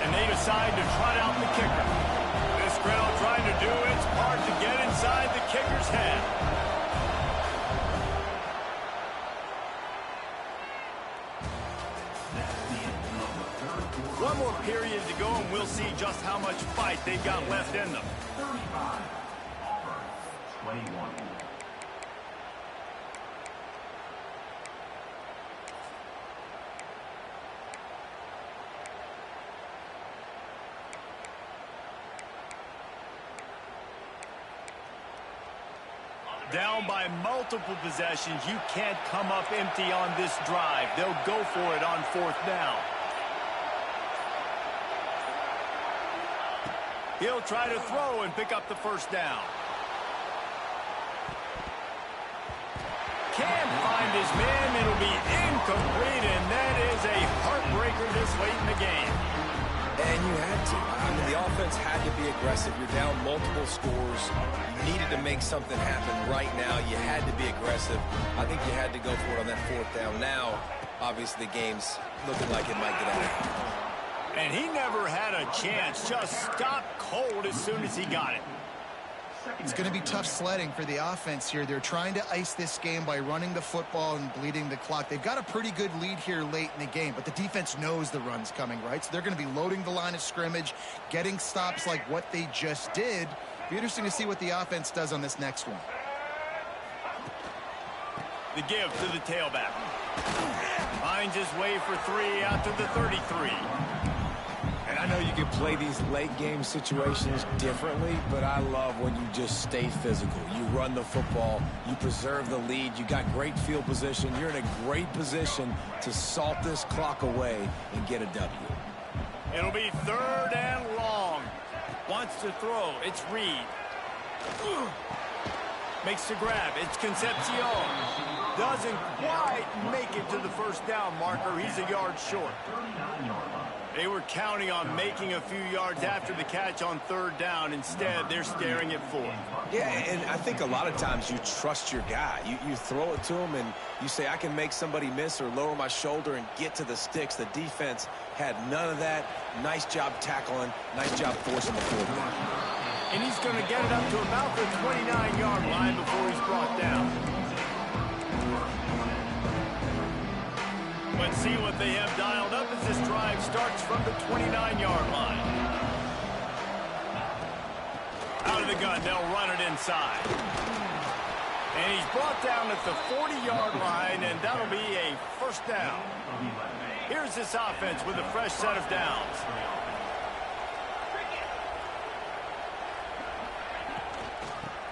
And they decide to trot out the kicker. This crowd trying to do its part to get inside the kicker's head. One more period to go, and we'll see just how much fight they've got left in them. 35, Auburn, 21. Down by multiple possessions, you can't come up empty on this drive. They'll go for it on 4th down. He'll try to throw and pick up the first down. Can't find his man. It'll be incomplete, and that is a heartbreaker this late in the game. And you had to. I mean, the offense had to be aggressive. You're down multiple scores. You needed to make something happen right now. You had to be aggressive. I think you had to go for it on that 4th down. Now, obviously, the game's looking like it might get out of hand. And he never had a chance. Just stopped cold as soon as he got it. It's going to be tough sledding for the offense here. They're trying to ice this game by running the football and bleeding the clock. They've got a pretty good lead here late in the game, but the defense knows the run's coming, right? So they're going to be loading the line of scrimmage, getting stops like what they just did. Be interesting to see what the offense does on this next one. The give to the tailback. Finds his way for 3 out to the 33. And I know you can play these late game situations differently, but I love when you just stay physical. You run the football, you preserve the lead, you got great field position, you're in a great position to salt this clock away and get a W. It'll be 3rd and long. Wants to throw. It's Reed. Makes the grab. It's Concepcion. Doesn't quite make it to the first down marker. He's a yard short. They were counting on making a few yards after the catch on 3rd down. Instead, they're staring at 4th. Yeah, and I think a lot of times you trust your guy. You throw it to him and you say, I can make somebody miss or lower my shoulder and get to the sticks. The defense had none of that. Nice job tackling. Nice job forcing the 4th down. And he's going to get it up to about the 29-yard line before he's brought down. Let's see what they have dialed up as this drive starts from the 29-yard line. Out of the gun, they'll run it inside. And he's brought down at the 40-yard line, and that'll be a first down. Here's this offense with a fresh set of downs.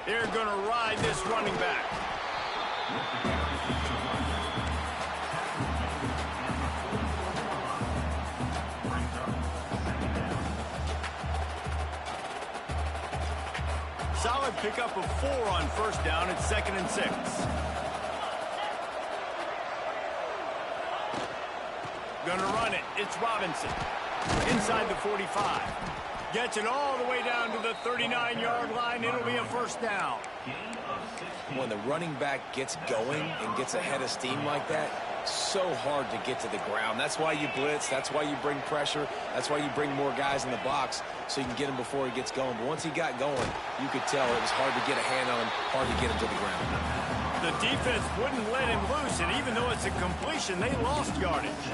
They're going to ride this running back. Solid pickup of 4 on first down. It's 2nd and 6. Gonna run it. It's Robinson. Inside the 45. Gets it all the way down to the 39-yard line. It'll be a first down. When the running back gets going and gets ahead of steam like that, so hard to get to the ground. That's why you blitz. That's why you bring pressure. That's why you bring more guys in the box so you can get him before he gets going. But once he got going, you could tell it was hard to get a hand on him, hard to get him to the ground. The defense wouldn't let him loose, and even though it's a completion, they lost yardage.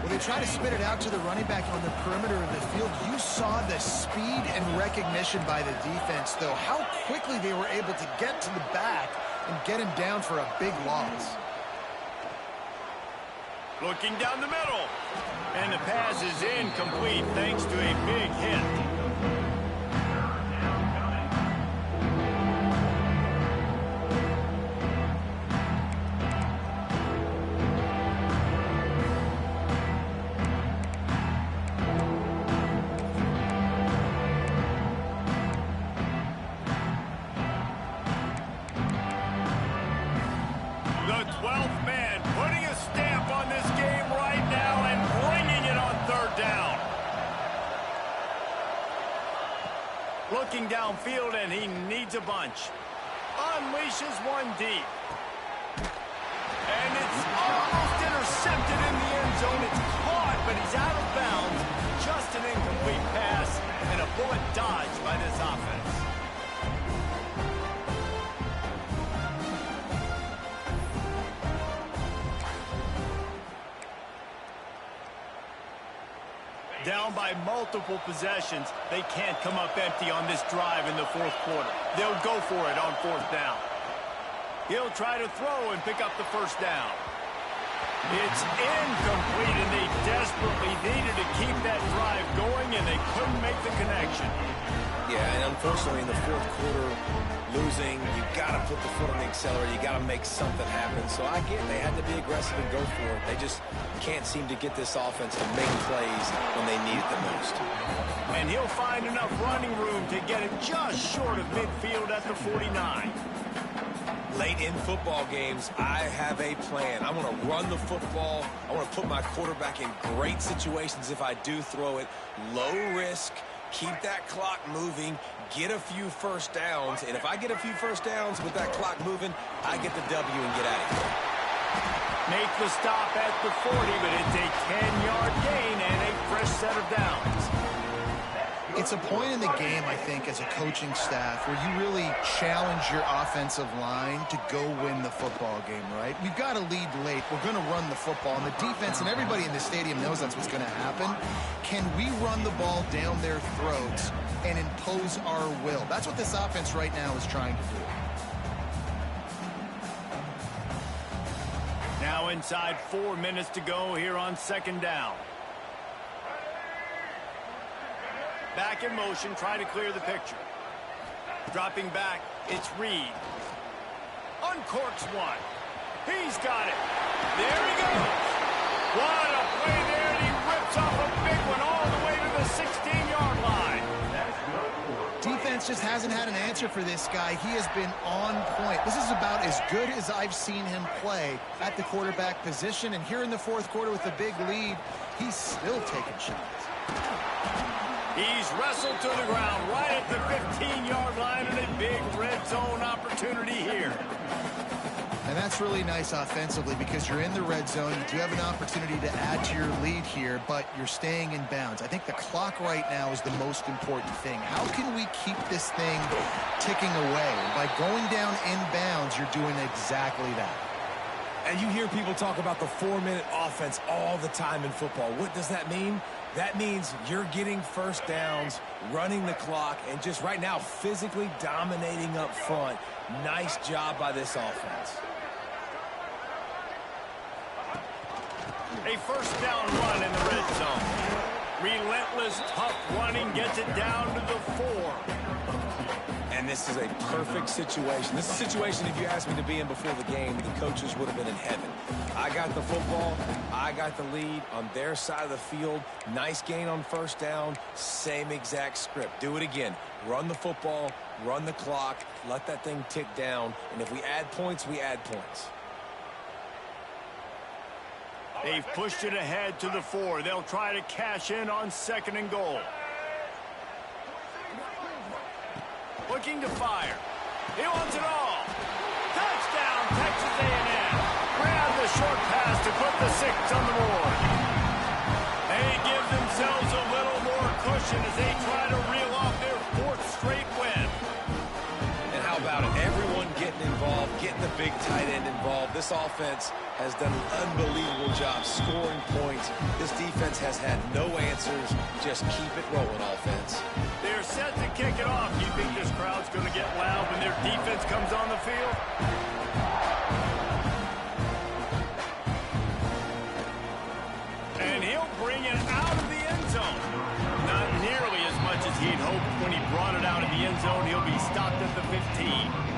When they try to spit it out to the running back on the perimeter of the field, you saw the speed and recognition by the defense, though, how quickly they were able to get to the back and get him down for a big loss. Looking down the middle. And the pass is incomplete thanks to a big hit. The 12th man putting a stamp on this game right now and bringing it on 3rd down. Looking downfield, and he needs a bunch. Unleashes one deep. And it's almost intercepted in the end zone. It's caught, but he's out of bounds. Just an incomplete pass and a bullet dodged by this offense. Down by multiple possessions, they can't come up empty on this drive in the 4th quarter. They'll go for it on 4th down. He'll try to throw and pick up the first down. It's incomplete, and they desperately needed to keep that drive going, and they couldn't make the connection. Yeah, and unfortunately in the 4th quarter, losing, you got to put the foot on the accelerator. You got to make something happen. So I get they had to be aggressive and go for it. They just can't seem to get this offense to make plays when they need it the most. And he'll find enough running room to get it just short of midfield at the 49. Late in football games, I have a plan. I want to run the football. I want to put my quarterback in great situations if I do throw it. Low risk, keep that clock moving, get a few first downs. And if I get a few first downs with that clock moving, I get the W and get out of here. Make the stop at the 40, but it's a 10-yard gain and a fresh set of downs. It's a point in the game, I think, as a coaching staff where you really challenge your offensive line to go win the football game, right? We've got to lead late. We're going to run the football. And the defense and everybody in the stadium knows that's what's going to happen. Can we run the ball down their throats and impose our will? That's what this offense right now is trying to do. Now inside 4 minutes to go here on 2nd down. Back in motion, trying to clear the picture. Dropping back, it's Reed. Uncorks one. He's got it. There he goes. What a play there, and he rips off a big one all the way to the 16-yard line. Defense just hasn't had an answer for this guy. He has been on point. This is about as good as I've seen him play at the quarterback position. And here in the fourth quarter with a big lead, he's still taking shots. He's wrestled to the ground right at the 15-yard line, and a big red zone opportunity here. And that's really nice offensively because you're in the red zone. You do have an opportunity to add to your lead here, but you're staying in bounds. I think the clock right now is the most important thing. How can we keep this thing ticking away? And by going down in bounds, you're doing exactly that. And you hear people talk about the 4-minute offense all the time in football. What does that mean? That means you're getting first downs, running the clock, and just right now physically dominating up front. Nice job by this offense. A first down run in the red zone. Relentless, tough running gets it down to the 4. And this is a perfect situation. This is a situation, if you asked me to be in before the game, the coaches would have been in heaven. I got the football. I got the lead on their side of the field. Nice gain on first down. Same exact script. Do it again. Run the football, run the clock, let that thing tick down. And if we add points, we add points. They've pushed it ahead to the 4. They'll try to cash in on 2nd and goal. Looking to fire. He wants it all. Touchdown, Texas A&M. Grab the short pass to put the 6 on the board. They give themselves a little more cushion as they try to reel off their 4th straight win. And how about it? Everyone getting involved, getting the big tight end involved. This offense has done an unbelievable job scoring points. This defense has had no answers. Just keep it rolling, offense. They're set to kick it off. You think this crowd's going to get loud when their defense comes on the field? And he'll bring it out of the end zone. Not nearly as much as he'd hoped when he brought it out of the end zone. He'll be stopped at the 15.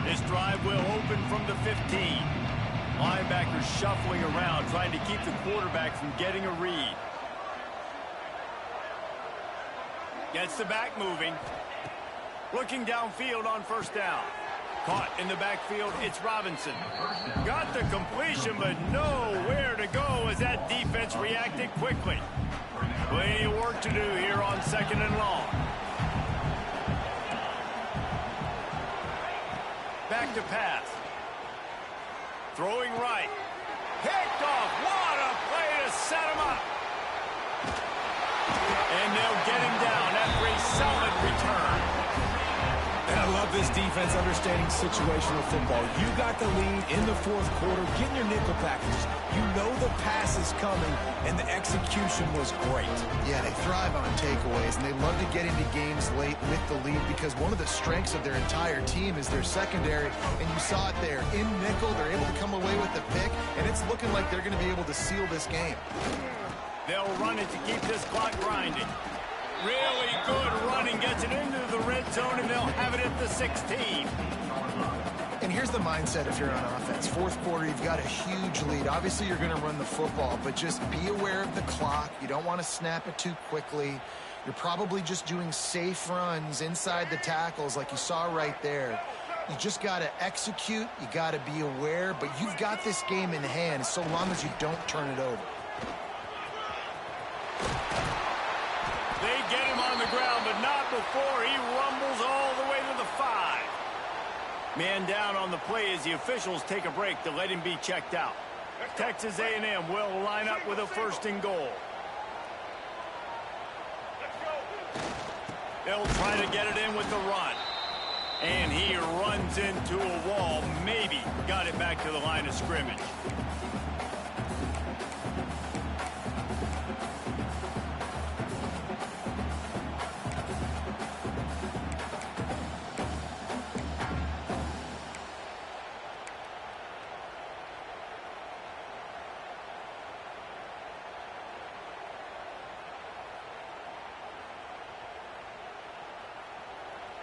This drive will open from the 15. Linebackers shuffling around, trying to keep the quarterback from getting a read. Gets the back moving. Looking downfield on first down. Caught in the backfield, it's Robinson. Got the completion, but nowhere to go as that defense reacted quickly. Plenty of work to do here on 2nd and long. Back to pass. Throwing right. Picked off. What a play to set him up. And they'll get him down after a solid return. And I love this defense understanding situational football. You got the lead in the 4th quarter. Get in your nickel packages. You know the pass is coming, and the execution was great. Yeah, they thrive on takeaways, and they love to get into games late with the lead because one of the strengths of their entire team is their secondary, and you saw it there. In nickel, they're able to come away with the pick, and it's looking like they're going to be able to seal this game. They'll run it to keep this clock grinding. Really good running, gets it into the red zone, and they'll have it at the 16. And here's the mindset if you're on offense. 4th quarter, you've got a huge lead. Obviously, you're going to run the football, but just be aware of the clock. You don't want to snap it too quickly. You're probably just doing safe runs inside the tackles like you saw right there. You just got to execute. You got to be aware, but you've got this game in hand so long as you don't turn it over. They get him on the ground, but not before he rumbles all the way to the 5. Man down on the play as the officials take a break to let him be checked out. Texas A&M will line up with a 1st and goal. They'll try to get it in with the run. And he runs into a wall. Maybe got it back to the line of scrimmage.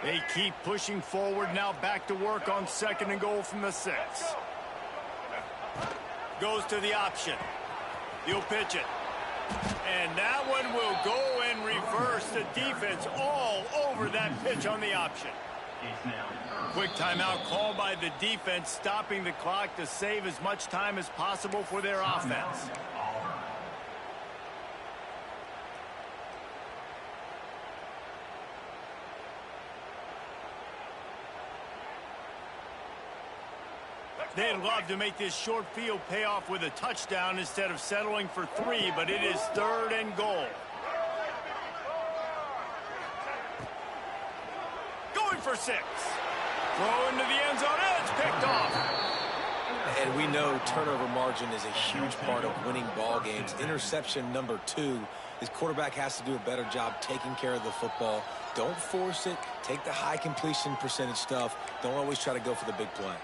They keep pushing forward, now back to work on 2nd and goal from the 6. Goes to the option. He'll pitch it. And that one will go in reverse. The defense all over that pitch on the option. Quick timeout called by the defense, stopping the clock to save as much time as possible for their offense. They'd love to make this short field pay off with a touchdown instead of settling for 3, but it is 3rd and goal. Going for 6. Throw into the end zone. It's picked off. And we know turnover margin is a huge part of winning ball games. Interception number 2. His quarterback has to do a better job taking care of the football. Don't force it. Take the high completion percentage stuff. Don't always try to go for the big play.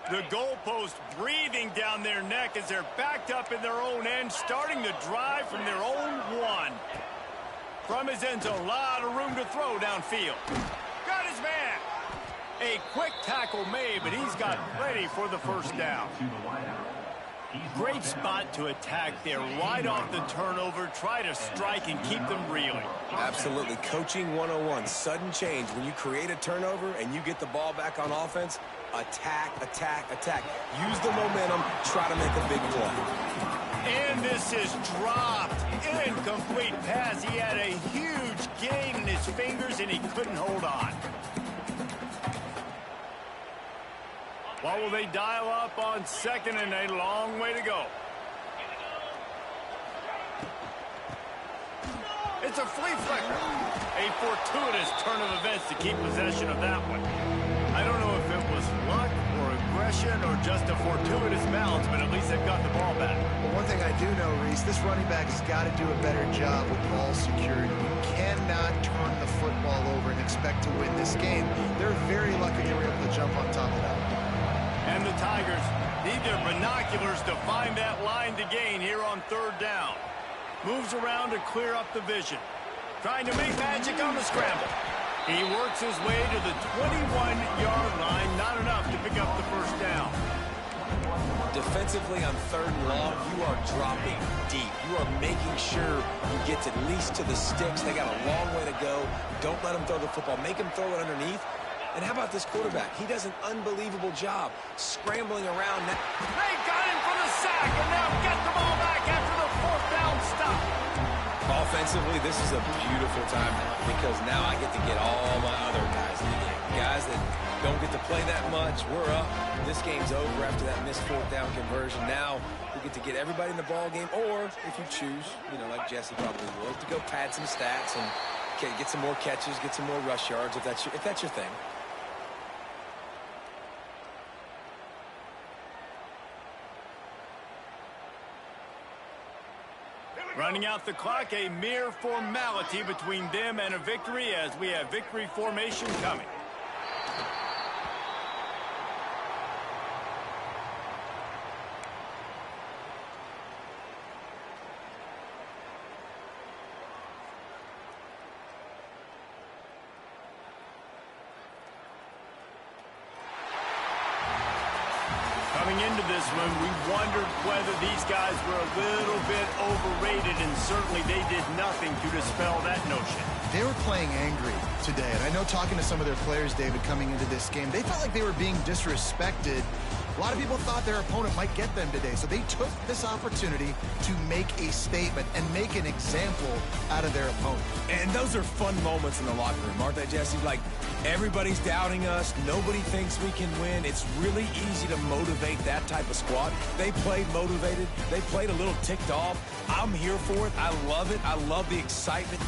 The goalpost breathing down their neck as they're backed up in their own end, starting to drive from their own 1. From his end zone, a lot of room to throw downfield. Got his man. A quick tackle made, but he's got plenty for the first down. Great spot to attack there, right off the turnover. Try to strike and keep them reeling. Absolutely. Coaching 101. Sudden change. When you create a turnover and you get the ball back on offense, attack, attack, attack. Use the momentum. Try to make a big play. And this is dropped. Incomplete pass. He had a huge gain in his fingers, and he couldn't hold on. What will they dial up on 2nd and a long way to go? It's a flea flicker. A fortuitous turn of events to keep possession of that one. I don't know if it was luck or aggression or just a fortuitous bounce, but at least they've got the ball back. Well, one thing I do know, Reese, this running back has got to do a better job with ball security. You cannot turn the football over and expect to win this game. They're very lucky they were able to jump on top of that. And the Tigers need their binoculars to find that line to gain here on 3rd down. Moves around to clear up the vision. Trying to make magic on the scramble. He works his way to the 21-yard line. Not enough to pick up the first down. Defensively on 3rd and long, you are dropping deep. You are making sure you get at least to the sticks. They got a long way to go. Don't let them throw the football. Make them throw it underneath. And how about this quarterback? He does an unbelievable job scrambling around. They got him for the sack, and now get the ball back after the 4th down stop. Offensively, this is a beautiful time because now I get to get all my other guys in the game. Guys that don't get to play that much. We're up. This game's over after that missed 4th down conversion. Now we get to get everybody in the ball game, or if you choose, like Jesse probably will, to go pad some stats and get some more catches, get some more rush yards if that's your thing. Running out the clock, a mere formality between them and a victory as we have victory formation coming. Coming into this one, we wondered whether these guys were a little bit overrated, and certainly they did nothing to dispel that notion. They were playing angry today, and I know talking to some of their players, David, coming into this game, they felt like they were being disrespected. A lot of people thought their opponent might get them today, so they took this opportunity to make a statement and make an example out of their opponent. And those are fun moments in the locker room, aren't they, Jesse? Like, everybody's doubting us. Nobody thinks we can win. It's really easy to motivate that type of squad. They played motivated. They played a little ticked off. I'm here for it. I love it. I love the excitement.